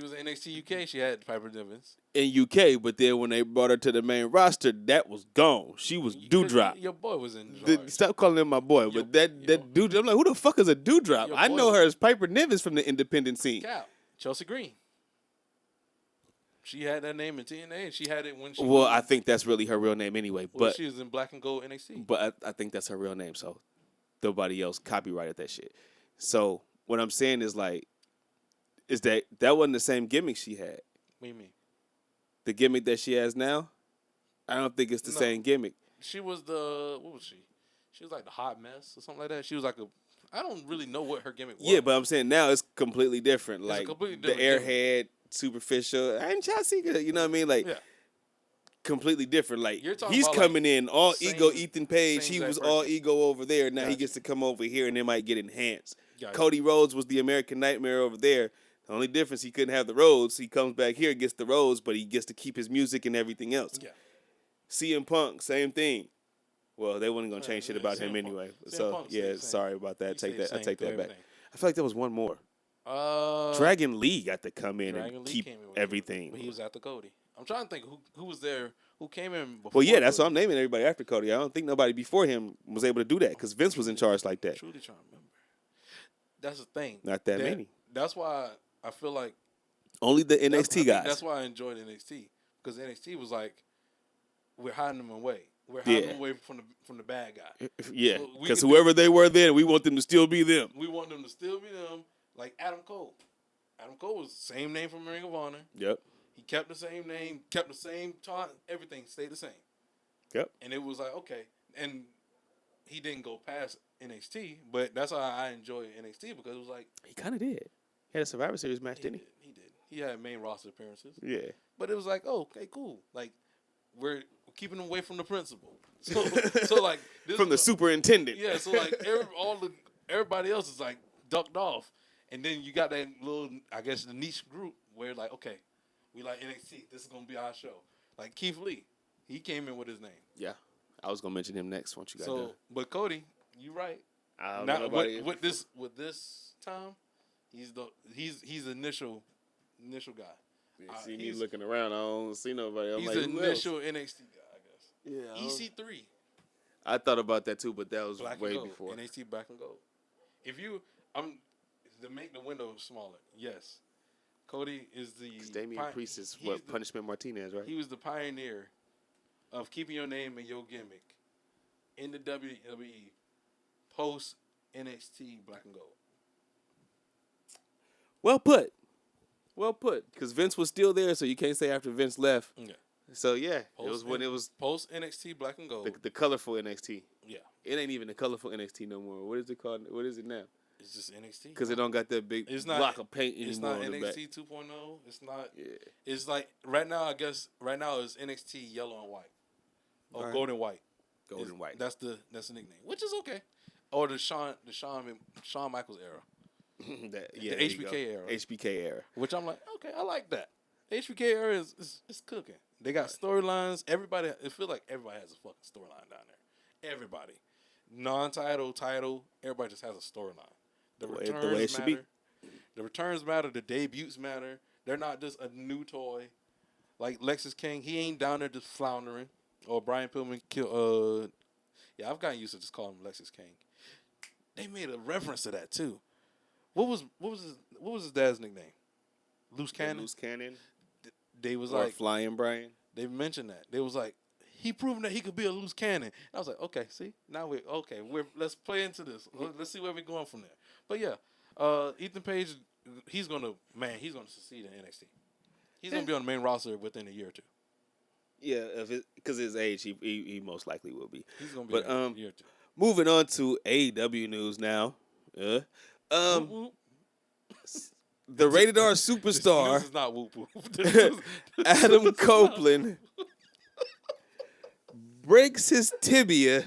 was in NXT UK, she had Piper Niven in UK, but then when they brought her to the main roster, that was gone. She was Dewdrop. Your boy was in. Stop calling him my boy, but that Dewdrop. I'm like, who the fuck is a Dewdrop? I know her as Piper Niven from the independent scene. Chelsea Green. She had that name in TNA, and she had it when she. Well, I think that's really her real name anyway. But she was in Black and Gold NXT. But I think that's her real name, so nobody else copyrighted that shit. So what I'm saying is like, is that wasn't the same gimmick she had. What do you mean? The gimmick that she has now, I don't think it's the same gimmick. She was what was she? She was like the hot mess or something like that. She was like I don't really know what her gimmick was. Yeah, but I'm saying now it's completely different. It's like completely the different airhead, superficial, and Chelsea, you know what I mean? Like completely different. Like he's coming in all ego. Ethan Page, he was all ego over there. Now he gets to come over here and it might get enhanced. Cody Rhodes was the American Nightmare over there. The only difference, he couldn't have the Rhodes. He comes back here, gets the Rhodes, but he gets to keep his music and everything else. Yeah. CM Punk, same thing. Well, they weren't gonna change shit about him anyway. So yeah, sorry about that. I take that back. I feel like there was one more. Dragon Lee got to come in and keep everything. But he was after Cody. I'm trying to think who was there, who came in before. Well, yeah, that's why I'm naming everybody after Cody. I don't think nobody before him was able to do that because Vince was in charge like that. Truly trying to remember. That's the thing. Not that many. That's why I feel like only the NXT guys. That's why I enjoyed NXT because NXT was like we're hiding them away. We're hiding them away from the bad guy. Yeah, because whoever they were then, we want them to still be them. We want them to still be them. Like Adam Cole. Adam Cole was the same name from Ring of Honor. Yep. He kept the same name, kept the same time. Everything stayed the same. Yep. And it was like okay, and he didn't go past NXT, but that's why I enjoy NXT because it was like he kind of did. He had a Survivor Series match, didn't he? He did. He had main roster appearances. Yeah. But it was like, oh, okay, cool. Like we're keeping him away from the principal. So like this from the superintendent. Yeah. So like everybody else is like ducked off, and then you got that little, I guess, the niche group where like, okay, we like NXT. This is gonna be our show. Like Keith Lee, he came in with his name. Yeah. I was gonna mention him next once you got done. But Cody, you right. With this time, he's the initial guy. Yeah, see me looking around, I don't see nobody. I'm he's like, the initial NXT guy, I guess. Yeah. EC3. I thought about that too, but that was way before. NXT Black and Gold. If you, to make the window smaller. Yes, Cody is the. Damian Priest is Punishment Martinez, right? He was the pioneer of keeping your name and your gimmick in the WWE post NXT Black and Gold. Well put. Because Vince was still there, so you can't say after Vince left. Yeah. So yeah, it was when it was post NXT Black and Gold. The colorful NXT. Yeah. It ain't even the colorful NXT no more. What is it called? What is it now? It's just NXT. Because it don't got that big block of paint anymore. It's not NXT 2.0. It's not. Yeah. It's like right now. I guess right now is NXT yellow and white, or gold and white. Golden white. That's the nickname, which is okay. Or the Shawn Michaels era. The HBK era. HBK era. Which I'm like, okay, I like that. HBK era is cooking. They got storylines. Everybody, it feels like everybody has a fucking storyline down there. Everybody. Non-title, title, everybody just has a storyline. The returns matter. The returns matter. The debuts matter. They're not just a new toy. Like Lexus King, he ain't down there just floundering. Or Brian Pillman I've gotten used to just calling him Lexus King. They made a reference to that too. What was his dad's nickname? Loose Cannon. Loose Cannon. They was or like Flying Brian. They mentioned that. They was like, he proven that he could be a loose cannon. And I was like, okay, see, now let's play into this. Let's see where we're going from there. But yeah, Ethan Page, he's gonna succeed in NXT. He's gonna be on the main roster within a year or two. Yeah, because his age, he most likely will be. He's gonna be in a year or two. Moving on to AEW news now. The rated R superstar. This is not whoop whoop. Adam Copeland breaks his tibia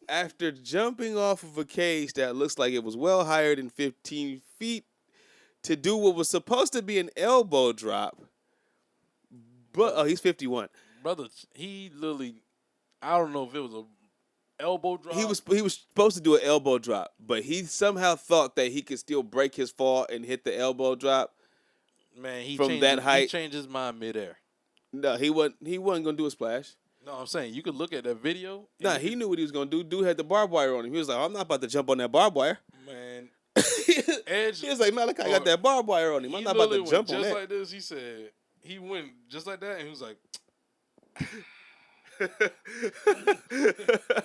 after jumping off of a cage that looks like it was well higher than 15 feet to do what was supposed to be an elbow drop. But he's 51. Brother, he literally, I don't know if it was a elbow drop. He was supposed to do an elbow drop, but he somehow thought that he could still break his fall and hit the elbow drop. Man, he changed his mind midair. No, he wasn't gonna do a splash. No, I'm saying you could look at that video. Nah, he knew what he was gonna do. Dude had the barbed wire on him. He was like, I'm not about to jump on that barbed wire. Man, Edge. He was like, Malachi got that barbed wire on him. I'm not about to jump on that. Just like this, he said he went just like that, and he was like.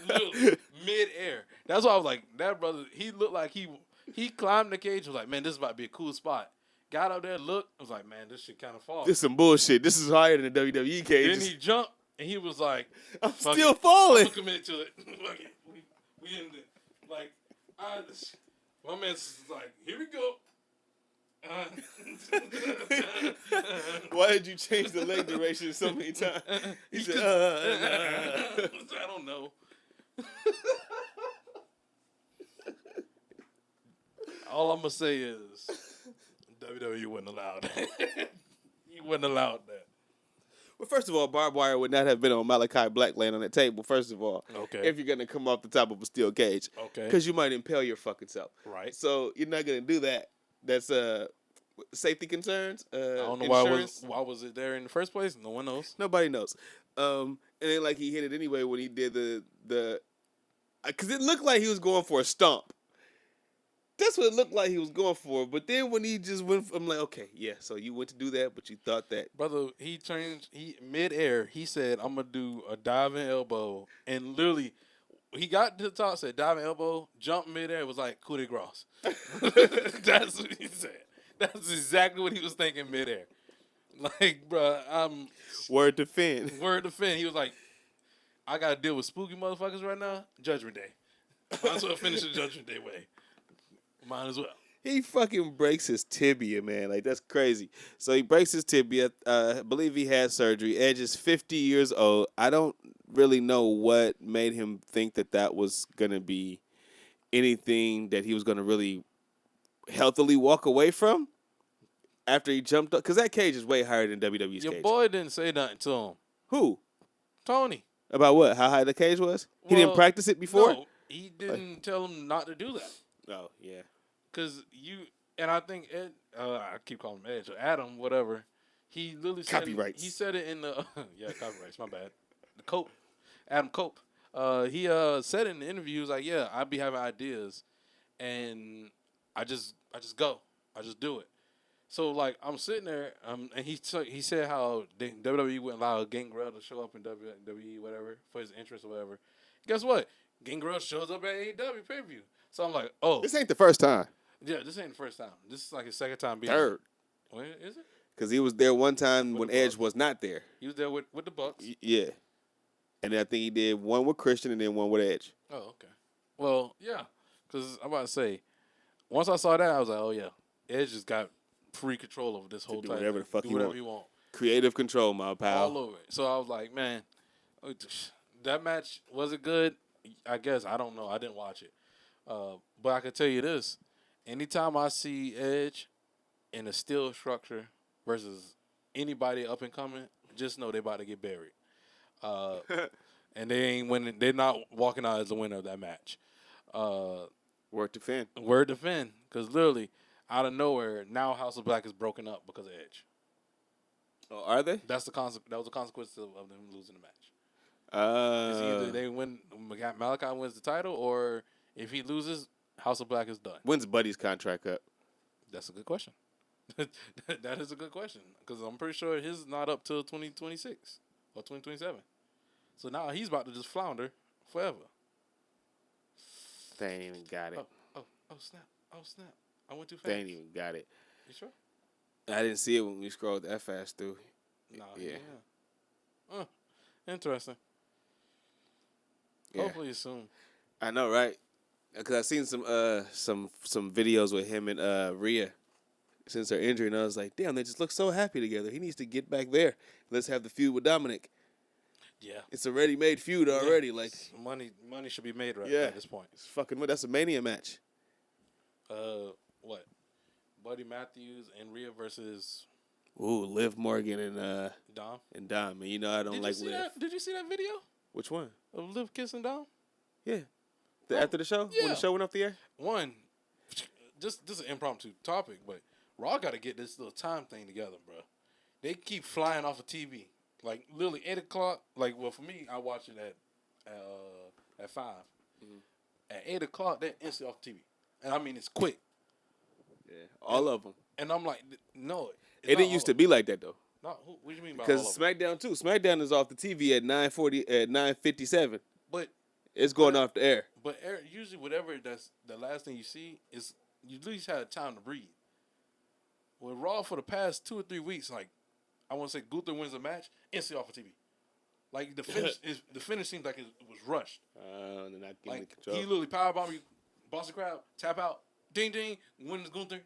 Literally mid-air. That's why I was like, that brother, he looked like he climbed the cage, was like, man, this is about to be a cool spot. got out there, looked. I was like, man, this shit kind of falls. This some bullshit. This is higher than the WWE cages. Then he jumped, and he was like, I'm fuck still it. falling. I'm commit to it. Fuck it. We ended it. Like, my man's like, here we go. Why did you change the leg duration so many times? He said, I don't know. All I'm gonna say is WWE wouldn't allow that. You wouldn't allow that. Well, first of all, barbed wire would not have been on Malachi Black laying on that table, first of all. Okay. If you're going to come off the top of a steel cage. Okay. Because you might impale your fucking self. Right. So you're not going to do that. That's safety concerns. I don't know why was it there in the first place. No one knows. Nobody knows. And then like he hit it anyway when he did the because it looked like he was going for a stomp. That's what it looked like he was going for. But then when he just went, I'm like, okay, yeah. So you went to do that, but you thought that, brother. He midair. He said, "I'm gonna do a diving elbow," and literally, he got to the top, said diving elbow, jumped midair. It was like coup de grace. That's what he said. That's exactly what he was thinking midair. Like, bro, word to Finn. Word to Finn. He was like, I gotta deal with spooky motherfuckers right now. Judgment Day. Might as well finish the Judgment Day way. Might as well. He fucking breaks his tibia, man. Like, that's crazy. So he breaks his tibia. I believe he had surgery. Edge is 50 years old. I don't really know what made him think that was going to be anything that he was going to really healthily walk away from after he jumped up. Because that cage is way higher than WWE's Your cage. boy didn't say nothing to him. Who? Tony. About what? How high the cage was? He didn't practice it before? No, he didn't tell him not to do that. Oh, yeah. Because I think Ed, I keep calling him Edge, or Adam, whatever. He literally said Copyrights. He said it in the yeah, copyrights. My bad. The Cope, Adam Cope. He said in the interview, he was like, "Yeah, I be having ideas, and I just go, I just do it." So like I'm sitting there, and he said how WWE wouldn't allow Gangrel to show up in WWE, whatever, for his interest or whatever. Guess what? Gangrel shows up at AEW pay-per-view. So I'm like, oh, This ain't the first time. yeah, this ain't the first time. This is like his second time being Third. Wait, is it? Because he was there one time With when the Edge Bucks. was not there. He was there with the Bucks. Yeah. And then I think he did one with Christian and then one with Edge. Oh, okay. Well, yeah, because I'm about to say, once I saw that, I was like, oh yeah, Edge just got free control over this whole do time. whatever the fuck do he whatever want. he want. Creative control, my pal. All over it. So I was like, man, that match, was it good? I guess. I don't know. I didn't watch it. But I can tell you this. Anytime I see Edge in a steel structure versus anybody up and coming, just know they about to get buried. And they ain't winning. They're not walking out as the winner of that match. Word to Finn. Word to Finn. Because literally, out of nowhere, now House of Black is broken up because of Edge. Oh, are they? That was the consequence of them losing the match. It's either they win, Malachi wins the title, or if he loses, House of Black is done. When's Buddy's contract up? That's a good question. That is a good question, because I'm pretty sure his is not up till 2026 or 2027. So now he's about to just flounder forever. They ain't even got it. Oh snap! Oh snap! I went too fast. They ain't even got it. You sure? I didn't see it when we scrolled that fast through. No. Yeah. Interesting. Yeah. Hopefully soon. I know, right? Because I seen some videos with him and Rhea since her injury, and I was like, damn, they just look so happy together. He needs to get back there. Let's have the feud with Dominic. Yeah. It's a ready-made feud already. Yeah. Like Money should be made at this point. It's fucking. That's a Mania match. What? Buddy Matthews and Rhea versus Ooh, Liv Morgan and Dom. Dom. And you know I don't like Liv. Did you see that video Which one? of Liv kissing Dom? Yeah. After the show? Yeah. When the show went off the air? One, just this is an impromptu topic, but Raw got to get this little time thing together, bro. They keep flying off of TV. Like, literally 8 o'clock. Like, well, for me, I watch it at 5. Mm-hmm. At 8 o'clock, they're instantly off TV. And I mean, it's quick. Yeah. All of them. And I'm like, no. It didn't used to be like that, though. No, what do you mean by all Because of them? SmackDown, too. SmackDown is off the TV at 9:57. But It's going off the air. But usually, whatever that's the last thing you see is you at least had time to breathe. with Raw for the past 2 or 3 weeks, like I want to say Gunther wins a match, instantly off of TV. Like the finish seems like it was rushed. They're not giving Like control. he literally powerbomb you, boss the crowd, tap out, ding ding, wins Gunther,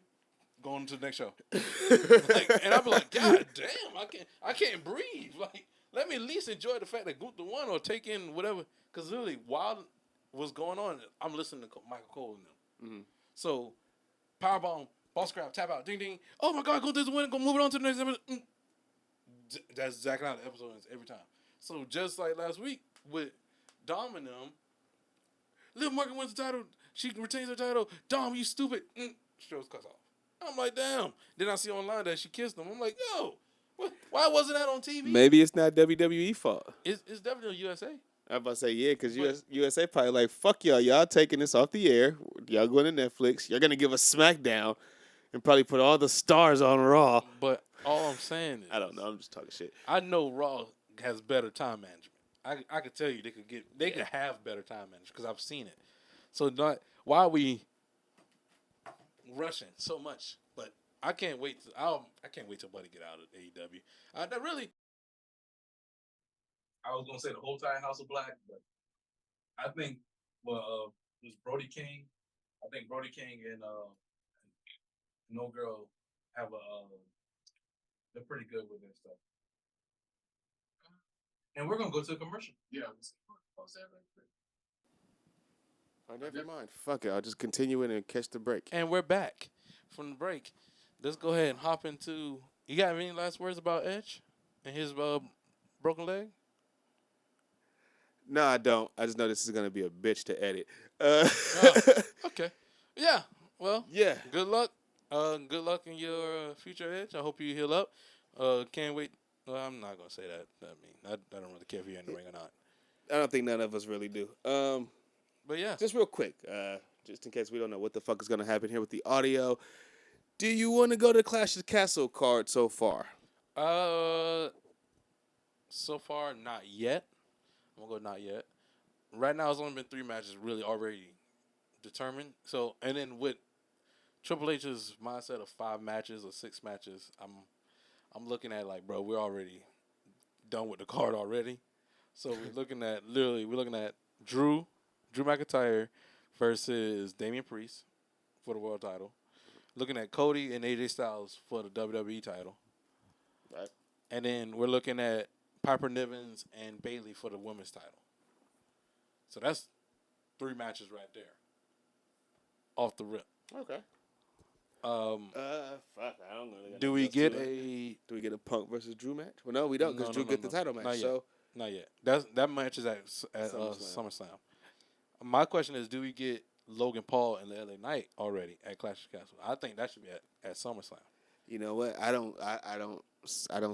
going to the next show. And I'd be like, God damn, I can't breathe. Like, let me at least enjoy the fact that Gunther won or take in whatever. Because literally, while what's going on, I'm listening to Michael Cole and them. Mm-hmm. So, powerbomb, boss crowd, tap out, ding ding. Oh my God, Gunther's winning. Go move it on to the next episode. That's exactly how the episode ends every time. So just like last week with Dom and them, Liv Morgan wins the title. She retains her title. Dom, you stupid. Shows cuts off. I'm like, damn. Then I see online that she kissed him. I'm like, yo, why wasn't that on TV? Maybe it's not WWE fault. It's definitely USA. I'm about to say, yeah, because USA probably like, fuck y'all. Y'all taking this off the air. Y'all going to Netflix. You're going to give us SmackDown and probably put all the stars on Raw. But all I'm saying is, I don't know. I'm just talking shit. I know Raw has better time management. I could tell you they could have better time management because I've seen it. So why are we rushing so much? But I can't wait. I can't wait till Buddy get out of AEW. I was gonna say the whole entire House of Black, but I think was Brody King. I think Brody King and No Girl have they're pretty good with their stuff. And we're gonna go to a commercial. Yeah. Oh, never mind. Fuck it. I'll just continue it and catch the break. And we're back from the break. Let's go ahead and hop into. You got any last words about Edge and his broken leg? No, I don't. I just know this is going to be a bitch to edit. Okay. Yeah. Well. Yeah. Good luck. Good luck in your future, Edge. I hope you heal up. Can't wait. Well, I'm not gonna say that. I don't really care if you're in the ring or not. I don't think none of us really do. But yeah. Just real quick, just in case we don't know what the fuck is going to happen here with the audio. Do you want to go to Clash of the Castle card so far? So far, not yet. I'm gonna go not yet. Right now, it's only been 3 matches really already determined. So, and then with Triple H's mindset of 5 matches or 6 matches, I'm looking at like, bro, we're already done with the card already. So we're looking at Drew McIntyre versus Damian Priest for the world title. Looking at Cody and AJ Styles for the WWE title. Right. And then we're looking at Piper Niven and Bayley for the women's title. So that's 3 matches right there. Off the rip. Okay. Fuck, I don't know. Do we get a Punk versus Drew match? Well, no, we don't, because Drew get the title match. Not yet. That match is at SummerSlam. My question is, do we get Logan Paul and the LA Knight already at Clash of the Castle? I think that should be at SummerSlam. You know what? I don't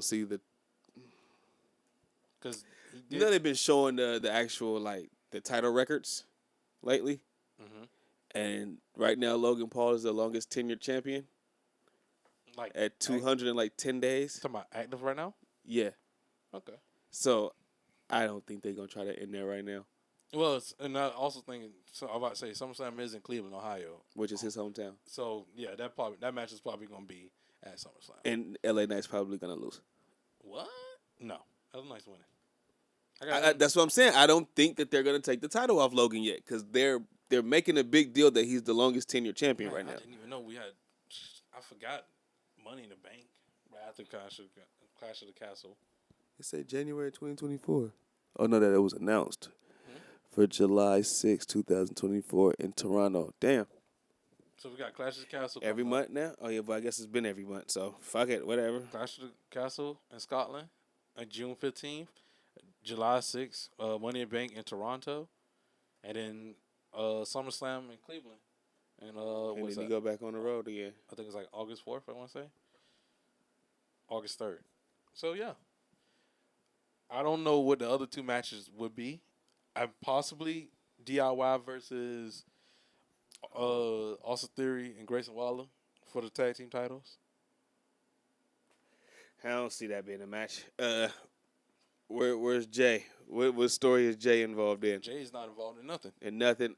see the. Because they've been showing the actual like the title records lately, and right now Logan Paul is the longest tenured champion. Like at 210 days. Talking about active right now? Yeah. Okay. So I don't think they're gonna try to end there right now. Well, and I also think I'm about to say SummerSlam is in Cleveland, Ohio, which is his hometown. So yeah, that match is probably gonna be at SummerSlam. And LA Knight's probably gonna lose. What? No, LA Knight's winning. That's what I'm saying. I don't think that they're gonna take the title off Logan yet, because they're making a big deal that he's the longest tenured champion right now. I didn't even know we had. I forgot Money in the Bank right after Clash of the Castle. It said January 2024. Oh no, that it was announced for July 6, 2024 in Toronto. Damn. So we got Clash of the Castle every month now. Oh yeah, but I guess it's been every month. So fuck it, whatever. Clash of the Castle in Scotland on June 15th. July 6th, Money in the Bank in Toronto, and then SummerSlam in Cleveland. And then you go back on the road again. I think it's like August 4th, I want to say. August 3rd. So, yeah. I don't know what the other 2 matches would be. Possibly DIY versus Austin Theory and Grayson Waller for the tag team titles. I don't see that being a match. Where's Jay? What story is Jay involved in? Jay's not involved in nothing. And nothing.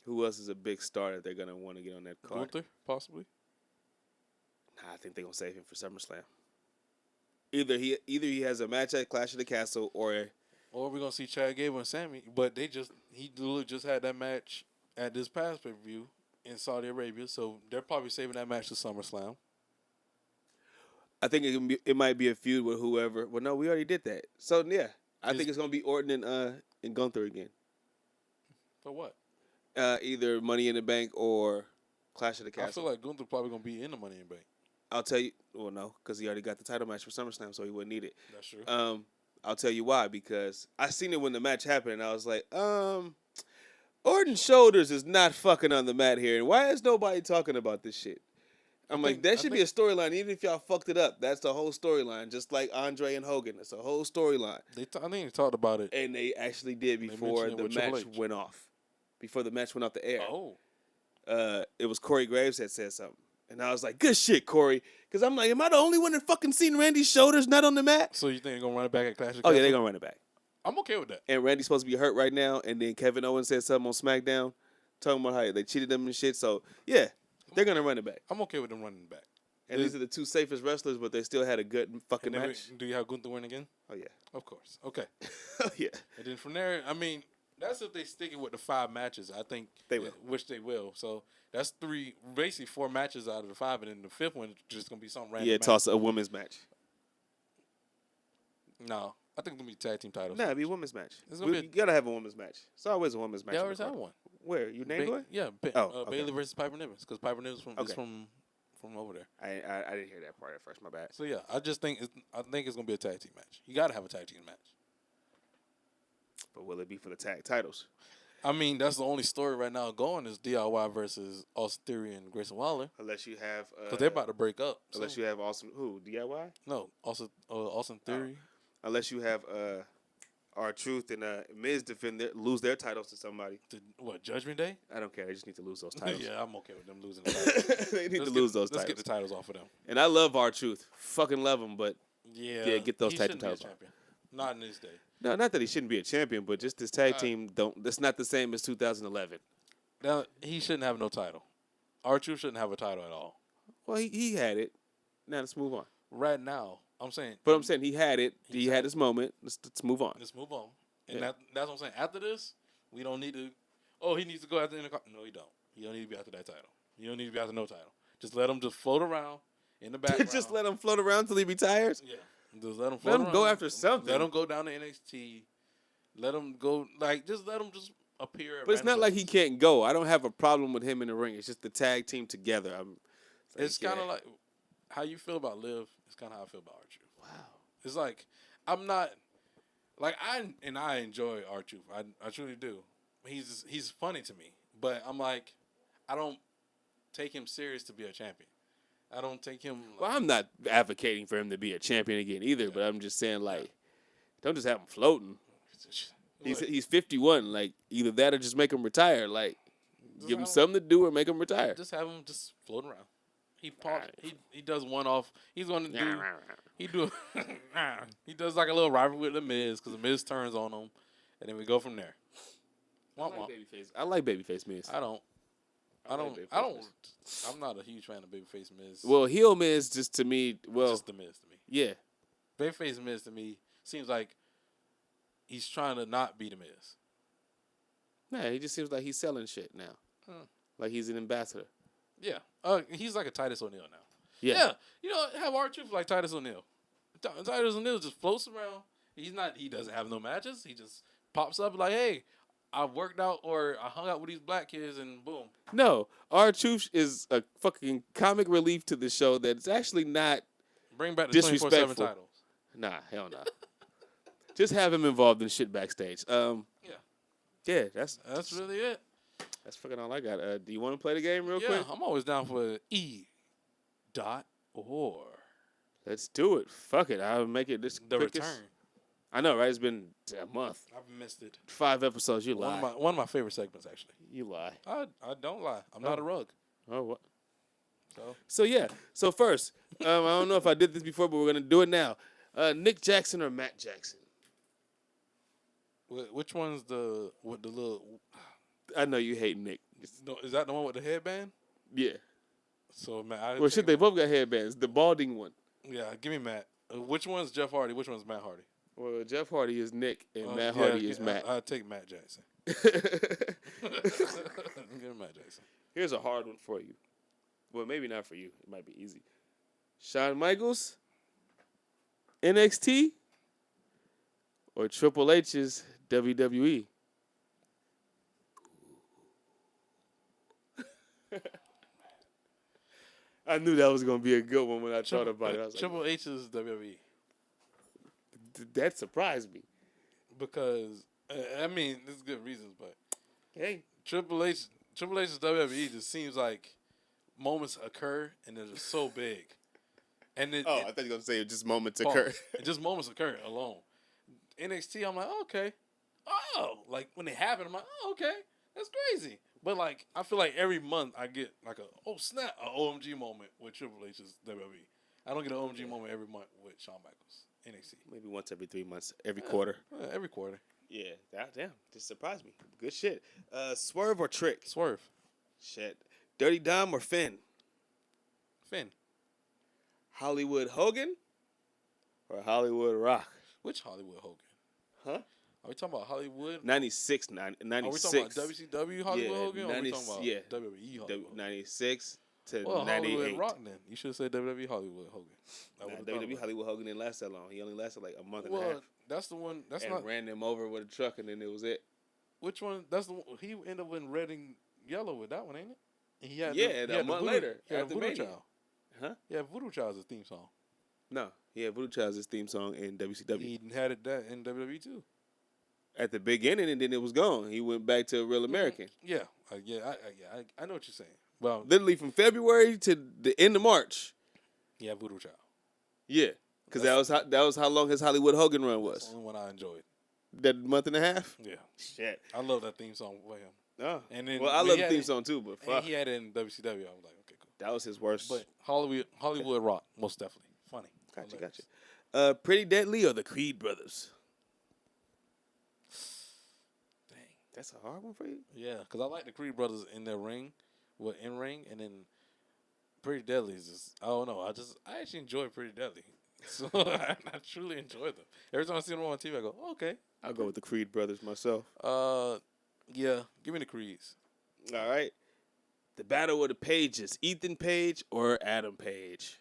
Who else is a big star that they're gonna want to get on that card? Gunther, possibly. I think they're gonna save him for SummerSlam. Either he has a match at Clash of the Castle or we're gonna see Chad Gable and Sammy, but he literally just had that match at this past pay-per-view in Saudi Arabia, so they're probably saving that match to SummerSlam. I think it might be a feud with whoever. Well, no, we already did that. So yeah, I think it's gonna be Orton and Gunther again. For what? Either Money in the Bank or Clash of the Castle. I feel like Gunther probably gonna be in the Money in the Bank. I'll tell you. Well, no, because he already got the title match for SummerSlam, so he wouldn't need it. That's true. I'll tell you why. Because I seen it when the match happened, and I was like, Orton's shoulders is not fucking on the mat here, and why is nobody talking about this shit? I'm like, that should be a storyline, even if y'all fucked it up. That's the whole storyline, just like Andre and Hogan. It's a whole storyline. I think they talked about it, and they actually did before the match went off. Before the match went off the air. Oh. It was Corey Graves that said something. And I was like, good shit, Corey. Because I'm like, am I the only one that fucking seen Randy's shoulders not on the mat? So you think they're going to run it back at Clash of Oh, yeah, they're going to run it back. I'm okay with that. And Randy's supposed to be hurt right now. And then Kevin Owens said something on SmackDown talking about how they cheated them and shit. So, yeah, they're going to run it back. I'm okay with them running it back. And these are the two safest wrestlers, but they still had a good fucking match. Do you have Gunther win again? Oh, yeah. Of course. Okay. Oh, yeah. And then from there, I mean, that's if they stick it with the 5 matches. I think they will. Which they will. So that's basically 4 matches out of the 5, and then the 5th one is just gonna be something random. Yeah, toss a women's match. No, I think it's gonna be tag team titles. Nah, it'll be a women's match. You gotta have a women's match. It's always a women's match. They always have one. Where you named it? Yeah. Okay. Bailey versus Piper Niven, because Piper Niven's from over there. I didn't hear that part at first. My bad. So yeah, I think it's gonna be a tag team match. You gotta have a tag team match. But will it be for the tag titles? I mean, that's the only story right now going is DIY versus Austin Theory and Grayson Waller. Unless you have... Because they're about to break up. Unless you have Who? DIY? No, Austin Theory. Unless you have R-Truth and Miz lose their titles to somebody. Judgment Day? I don't care. They just need to lose those titles. Yeah, I'm okay with them losing the titles. They need to lose those titles. Let's get the titles off of them. And I love R-Truth. Fucking love him, but... Yeah, get those tag titles off. Not in this day. No, not that he shouldn't be a champion, but just this tag team that's not the same as 2011. Now, he shouldn't have no title. R-Truth shouldn't have a title at all. Well, he had it. Now let's move on. Right now, I'm saying. But I'm saying he had it. He had his moment. Let's move on. Let's move on. And that's what I'm saying. After this, we don't need to. Oh, he needs to go after the Intercontinental. No, he don't. You don't need to be after that title. You don't need to be after no title. Just let him just float around in the background. Just let him float around till he retires? Yeah. Just let him float around. Go after something. Let him go down to NXT. Let him go, just let him just appear. But it's not like he can't go. I don't have a problem with him in the ring. It's just the tag team together. It's kind of like how you feel about Liv. It's kind of how I feel about R-Truth. Wow. It's like I'm not like I enjoy R-Truth. I truly do. He's funny to me, but I'm like I don't take him serious to be a champion. I don't take him. Well, I'm not advocating for him to be a champion again either, but I'm just saying don't just have him floating. He's 51. Like either that or just make him retire. Like give him something to do or make him retire. Just have him just floating around. He does one off. He's going to do. He does like a little rivalry with the Miz because the Miz turns on him, and then we go from there. I like babyface Miz. I'm not a huge fan of babyface Miz. Well, heel Miz just to me. Well, just the Miz to me. Yeah. Babyface Miz to me seems like he's trying to not be the Miz. Nah, he just seems like he's selling shit now. Like he's an ambassador. Yeah. He's like a Titus O'Neil now. Yeah. You know, have R-Truth like Titus O'Neil. Titus O'Neil just floats around. He doesn't have no matches. He just pops up like, hey, I worked out or I hung out with these black kids and boom. No. R-Truth is a fucking comic relief to the show that's actually not bring back the 24/7 titles. Nah, hell no. Just have him involved in shit backstage. Yeah, that's really it. That's fucking all I got. Do you want to play the game real quick? Yeah, I'm always down for E.or. Let's do it. Fuck it. I'll make it this The quickest. return. I know, right? It's been a month. I've missed it. 5 episodes. You lie. One of my favorite segments, actually. You lie. I don't lie. I'm not a rug. Oh, what? So yeah. So first, I don't know if I did this before, but we're gonna do it now. Nick Jackson or Matt Jackson? Which one's the little? I know you hate Nick. No, is that the one with the headband? Yeah. So Matt, Well, shit, they both got headbands. The balding one. Yeah, give me Matt. Which one's Jeff Hardy? Which one's Matt Hardy? Well, Jeff Hardy is Nick, and Matt Hardy is Matt. I take Matt Jackson. Give him Matt Jackson. Here's a hard one for you. Well, maybe not for you. It might be easy. Shawn Michaels, NXT, or Triple H's WWE? I knew that was going to be a good one when I thought about it. I was Triple H's WWE. That surprised me. Because, I mean, there's good reasons, but hey, Triple H's WWE just seems like moments occur and they're just so big. And I thought you were going to say just moments occur. Just moments occur alone. NXT, I'm like, oh, okay. Oh, like when they happen, I'm like, oh, okay. That's crazy. But like, I feel like every month I get like an OMG moment with Triple H's WWE. I don't get an OMG moment every month with Shawn Michaels, NXT. Maybe once every 3 months, every quarter. Every quarter. Yeah, damn, just surprised me. Good shit. Swerve or Trick? Swerve. Shit. Dirty Dom or Finn? Finn. Hollywood Hogan or Hollywood Rock? Which Hollywood Hogan? Huh? Are we talking about Hollywood? 96. Are we talking about WCW Hollywood Hogan? Or are we talking about WWE Hollywood? 96 to 98. Hollywood Rock then. You should have said WWE Hollywood Hogan. WWE Hollywood Hogan didn't last that long. He only lasted like a month and a half. That's the one. Ran them over with a truck, and then it was it. Which one? That's the one. He ended up in red and yellow with that one, ain't it? And he had a month later. He had Voodoo Child. Huh? Yeah, Voodoo Child's his theme song. No, he had Voodoo Child's theme song in WCW. He had that in WWE too. At the beginning, and then it was gone. He went back to Real American. Yeah, I know what you're saying. Well, literally from February to the end of March. Yeah, Voodoo Child. Yeah, because that was how long his Hollywood Hogan run was. That's the only one I enjoyed. That month and a half. Yeah, shit. I love that theme song for him. Oh, and then I love the theme song too, but fuck. And he had it in WCW. I was like, okay, cool. That was his worst. But Hollywood Rock, most definitely funny. Gotcha. Pretty Deadly or the Creed Brothers? Dang, that's a hard one for you. Yeah, because I like the Creed Brothers in their ring, in ring, and then Pretty Deadly is just I don't know. I actually enjoy Pretty Deadly. So I truly enjoy them. Every time I see them on TV, I go, okay. I'll go with the Creed Brothers myself. Yeah, give me the Creeds. All right. The Battle of the Pages, Ethan Page or Adam Page?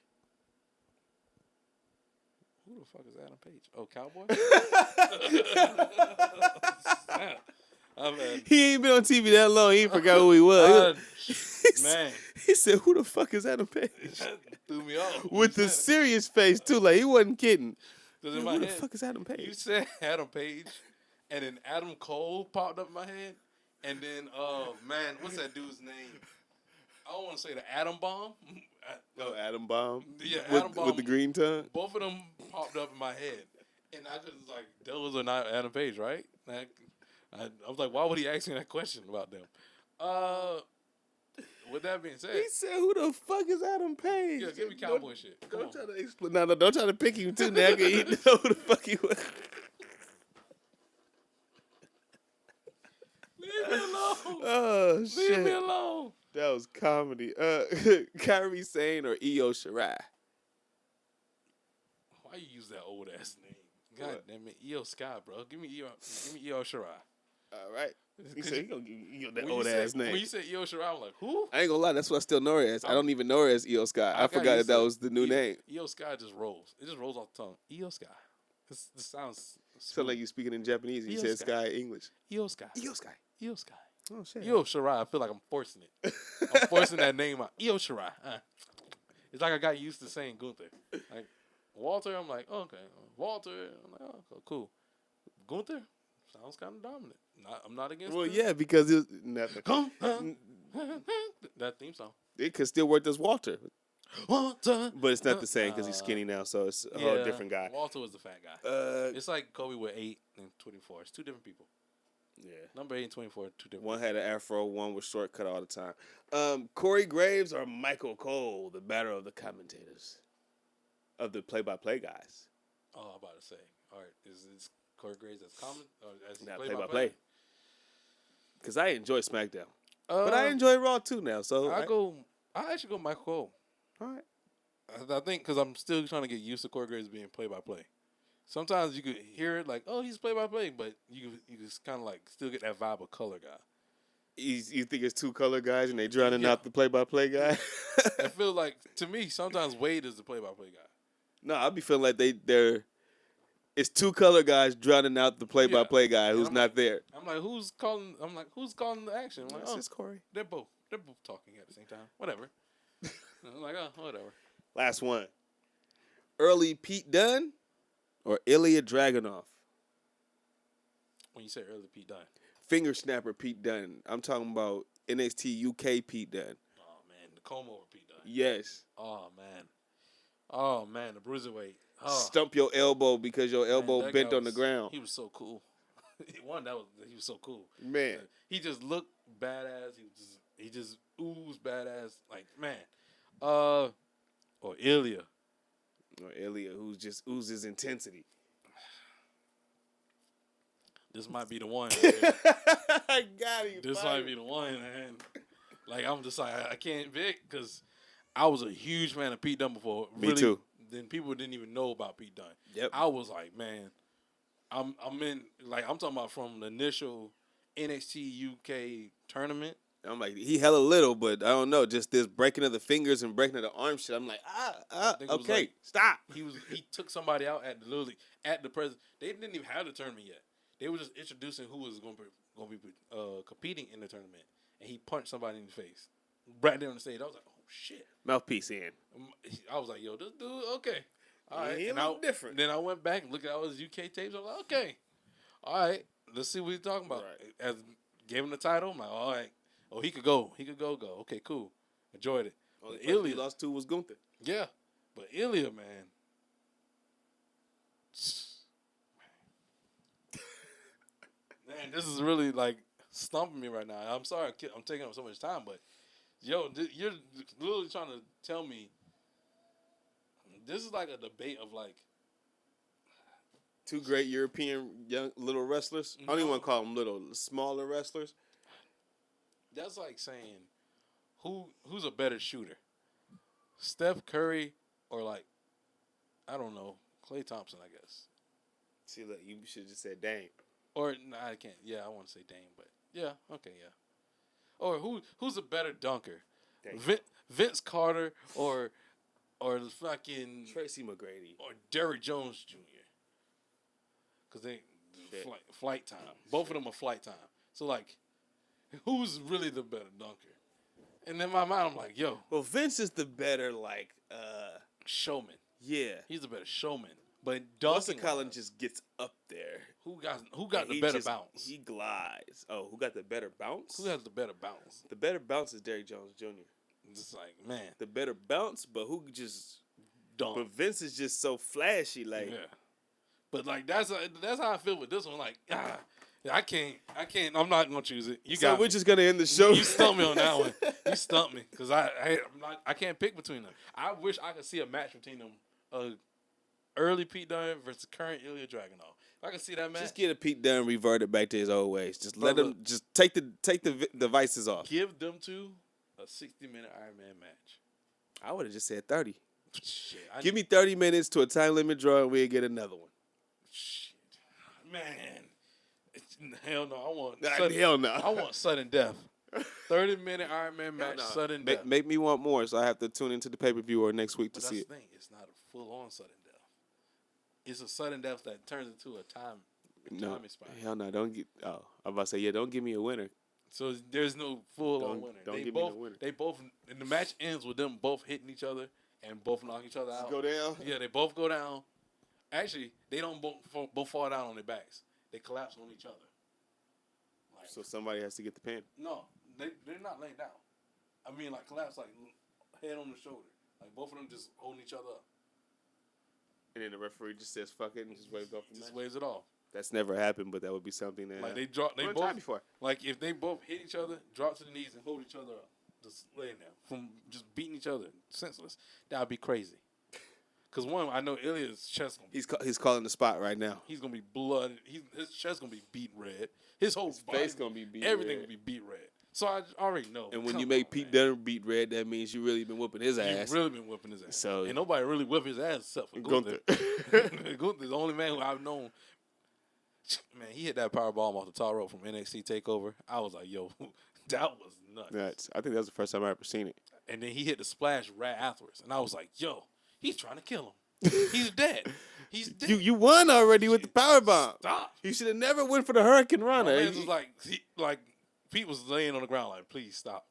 Who the fuck is Adam Page? Oh, Cowboy? He ain't been on TV that long. He forgot who he was. Man. He said, who the fuck is Adam Page? Threw me off. With the serious face, too. Like, he wasn't kidding. Who the fuck is Adam Page? You said Adam Page, and then Adam Cole popped up in my head. And then, man, what's that dude's name? I don't want to say the Atom Bomb. Atom Bomb? Yeah, Atom Bomb. With the green tongue? Both of them popped up in my head. And I just like, those are not Adam Page, right? Like, I was like, why would he ask me that question about them? With that being said, he said, "Who the fuck is Adam Page?" Yeah, give me cowboy shit. Don't try to explain. No, don't try to pick him too. Now, cause you know who the fuck he was. Leave me alone. Oh shit! Leave me alone. That was comedy. Kyrie Sane or Io Shirai? Why you use that old ass name? God damn it, Io Sky, bro. Give me Io Shirai. All right. He said he gonna give you that old ass name. When you said Io Shirai, I'm like, who? I ain't gonna lie, that's what I still know her as. I don't even know her as Io Sky. I forgot that was the new name. Io Sky just rolls. It just rolls off the tongue. Io Sky. This sounds. So like you speaking in Japanese. You said Sky English. Io Sky. Io Sky. Io Sky. Oh shit. Io Shirai. I feel like I'm forcing it. I'm forcing that name out. Io Shirai. It's like I got used to saying Gunther. Like Walter, I'm like, oh, okay. Walter, I'm like, oh, cool. Gunther sounds kind of dominant. I'm not against. Well, yeah, because it's nothing. That theme song. It could still work as Walter. Walter, but it's not the same because he's skinny now, so it's a whole different guy. Walter was the fat guy. It's like Kobe with 8 and 24. It's two different people. Yeah, number 8 and 24, two different. One had an afro, one was short cut all the time. Corey Graves or Michael Cole, the battle of the commentators, of the play-by-play guys. Oh, I'm about to say. All right, is Corey Graves as comment or as play-by-play? Because I enjoy SmackDown, but I enjoy Raw too now. So I go I actually go Michael Cole. All right. I think because I'm still trying to get used to Corey Graves being play-by-play. Sometimes you could hear it like, oh, he's play-by-play, but you just kind of like still get that vibe of color guy. You think it's two color guys and they drowning Yeah. out the play-by-play guy? I feel like, to me, sometimes Wade is the play-by-play guy. No, I be feeling like they're it's two color guys drowning out the play-by-play guy who's not there. I'm like, who's calling the action? I'm like, This is Corey. They're both talking at the same time. Whatever. I'm like, oh, whatever. Last one. Early Pete Dunne or Ilya Dragunov? When you say early Pete Dunne. Finger snapper Pete Dunne. I'm talking about NXT UK Pete Dunne. Oh, man. The comb over Pete Dunne. Yes. Oh, man. The bruiserweight. Oh. Stump your elbow because your elbow bent on the ground. He was so cool. He was so cool. Man. He just looked badass. He just oozed badass. Like, man. Or Ilya. Or Ilya, who just oozes intensity. This might be the one. I got you. This might be the one, man. Like, I'm just like, I can't pick because I was a huge fan of Pete Dunne before. Me too. Then people didn't even know about Pete Dunne. Yep. I was like, man, I'm talking about from the initial NXT UK tournament. I'm like, he hella little, but I don't know. Just this breaking of the fingers and breaking of the arm shit. I'm like, okay, like, stop. He took somebody out at the present. They didn't even have the tournament yet. They were just introducing who was going to be competing in the tournament, and he punched somebody in the face right there on the stage. I was like, oh shit. Mouthpiece in. I was like, yo, this dude, okay. All right. He looked different. Then I went back and looked at all his UK tapes. I was like, okay. All right. Let's see what he's talking about. Right. Gave him the title. I'm like, all right. Oh, he could go. Go. Okay, cool. Enjoyed it. Only person he lost to was Gunther. Yeah. But Ilya, man. Man, this is really, like, stumping me right now. I'm sorry I'm taking up so much time, but, yo, you're literally trying to tell me this is like a debate of, like, two great European young little wrestlers. I don't even want to call them little, smaller wrestlers. That's like saying who's a better shooter, Steph Curry or, like, I don't know, Klay Thompson, I guess. See, look, you should have just said Dame. Or no, I can't. Yeah, I want to say Dame, but yeah, okay, yeah. Or who's a better dunker, Vince Carter or the fucking Tracy McGrady or Derrick Jones Jr. Because they flight time. Both of them are flight time. So, like, who's really the better dunker? And in my mind, I'm like, yo. Well, Vince is the better, like, showman. Yeah. He's the better showman. But dunking, Collins just gets up there. Who got the better bounce? He glides. Oh, who got the better bounce? Who has the better bounce? The better bounce is Derrick Jones Jr. It's like, man. The better bounce, but who just dunk? But Vince is just so flashy, like. Yeah. But, like, that's how I feel with this one. Like, I can't. I'm not gonna choose it. So we're just gonna end the show. You stumped me on that one. You stumped me because I can't pick between them. I wish I could see a match between them. Early Pete Dunne versus current Ilya Dragunov. If I can see that match, just get a Pete Dunne reverted back to his old ways. Just let him just take the devices off. Give them two a 60-minute Iron Man match. I would have just said 30. Shit, give me 30 minutes to a time limit draw and we'll get another one. Shit, man, hell no. I want sudden death. 30-minute Iron Man match, sudden death. Make me want more, so I have to tune into the pay-per-view or next week to see it. That's the thing. It's not a full-on sudden death. It's a sudden death that turns into a time expiration. Hell no. Don't get. Oh, I'm about to say, don't give me a winner. So there's no full-on winner. Don't give me a winner. They both, and the match ends with them both hitting each other and both knock each other out. Go down? Yeah, they both go down. Actually, they don't both fall down on their backs. They collapse on each other. Like, so somebody has to get the pin? No, they're not laying down. I mean, like, collapse, like, head on the shoulder. Like, both of them just holding each other up. And then the referee just says fuck it and just waves off the match. Just waves it off. That's never happened, but that would be something that like they both before. Like if they both hit each other, drop to the knees and hold each other up, just laying there from just beating each other, senseless. That would be crazy. Cause one, I know Ilya's chest gonna be he's calling the spot right now. He's gonna be blood. His chest gonna be beat red. His whole face gonna be beat. Everything red. gonna be beat red. So I already know. And when you Come make on, Pete man. Dunne beat red, that means you really been whooping his ass. He really been whipping his ass. So- Ain't nobody really whip his ass except for Gunther. Gunther. Gunther's the only man who I've known. Man, he hit that power bomb off the top rope from NXT Takeover. I was like, yo, that was nuts. I think that was the first time I ever seen it. And then he hit the splash right afterwards, and I was like, yo, he's trying to kill him. He's dead. He's dead. You won already with the power bomb. Stop. You should have never went for the Hurricane My Rana. man was like Pete was laying on the ground like, please stop.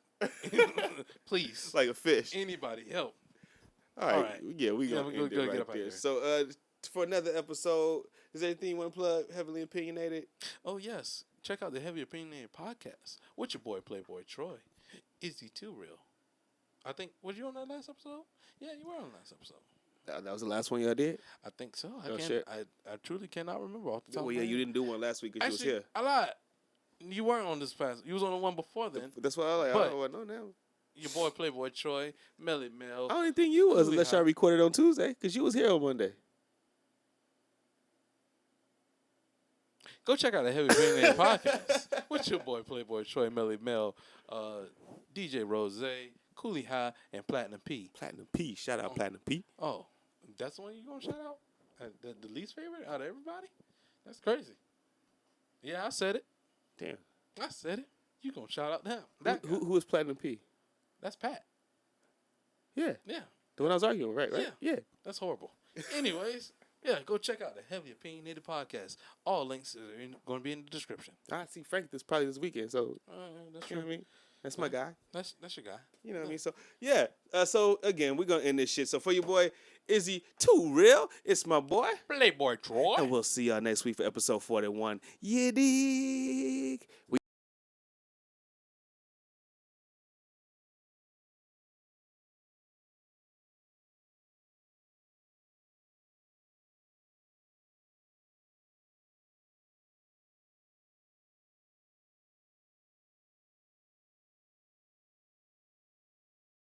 Please. like a fish. Anybody help. All right. Alright. Yeah, we Yeah, gonna we end go it get right up out there. here. So for another episode, is there anything you want to plug? Heavily Opinionated? Oh, yes. Check out the Heavy Opinionated podcast with your boy Playboy Troy. Izze2Real. I think, was you on that last episode? Yeah, you were on the last episode. That was the last one y'all did? I think so. Oh, shit. I truly cannot remember off the top Well, of yeah, my you head. didn't do one last week because you Actually, was here. I lied. You weren't on this past. You was on the one before then. That's why I like. But- I know now. Your boy Playboy Troy, Melly Mel. I don't even think you was Really unless hot. y'all recorded on Tuesday because you was here on Monday. Go check out the Heavy Opinionated podcast with your boy Playboy Troy, Melly Mel, DJ Rose, Cooley High, and Platinum P. Platinum P. Shout out Platinum P. Oh, that's the one you gonna shout out? The least favorite out of everybody? That's crazy. Yeah, I said it. Damn. I said it. You gonna shout out them? That guy. Who is Platinum P? That's Pat. Yeah. Yeah, The one I was arguing with, right? Yeah. that's horrible. Anyways, yeah, go check out the Heavy Opinionated podcast. All links are going to be in the description. I see Frank probably this weekend, so That's you know true. what I mean? That's my guy. That's your guy. You know what I mean? So, yeah. So, again, we're going to end this shit. So, for your boy, Izze2Real, it's my boy. Playboy Troy. And we'll see y'all next week for episode 41. You dig?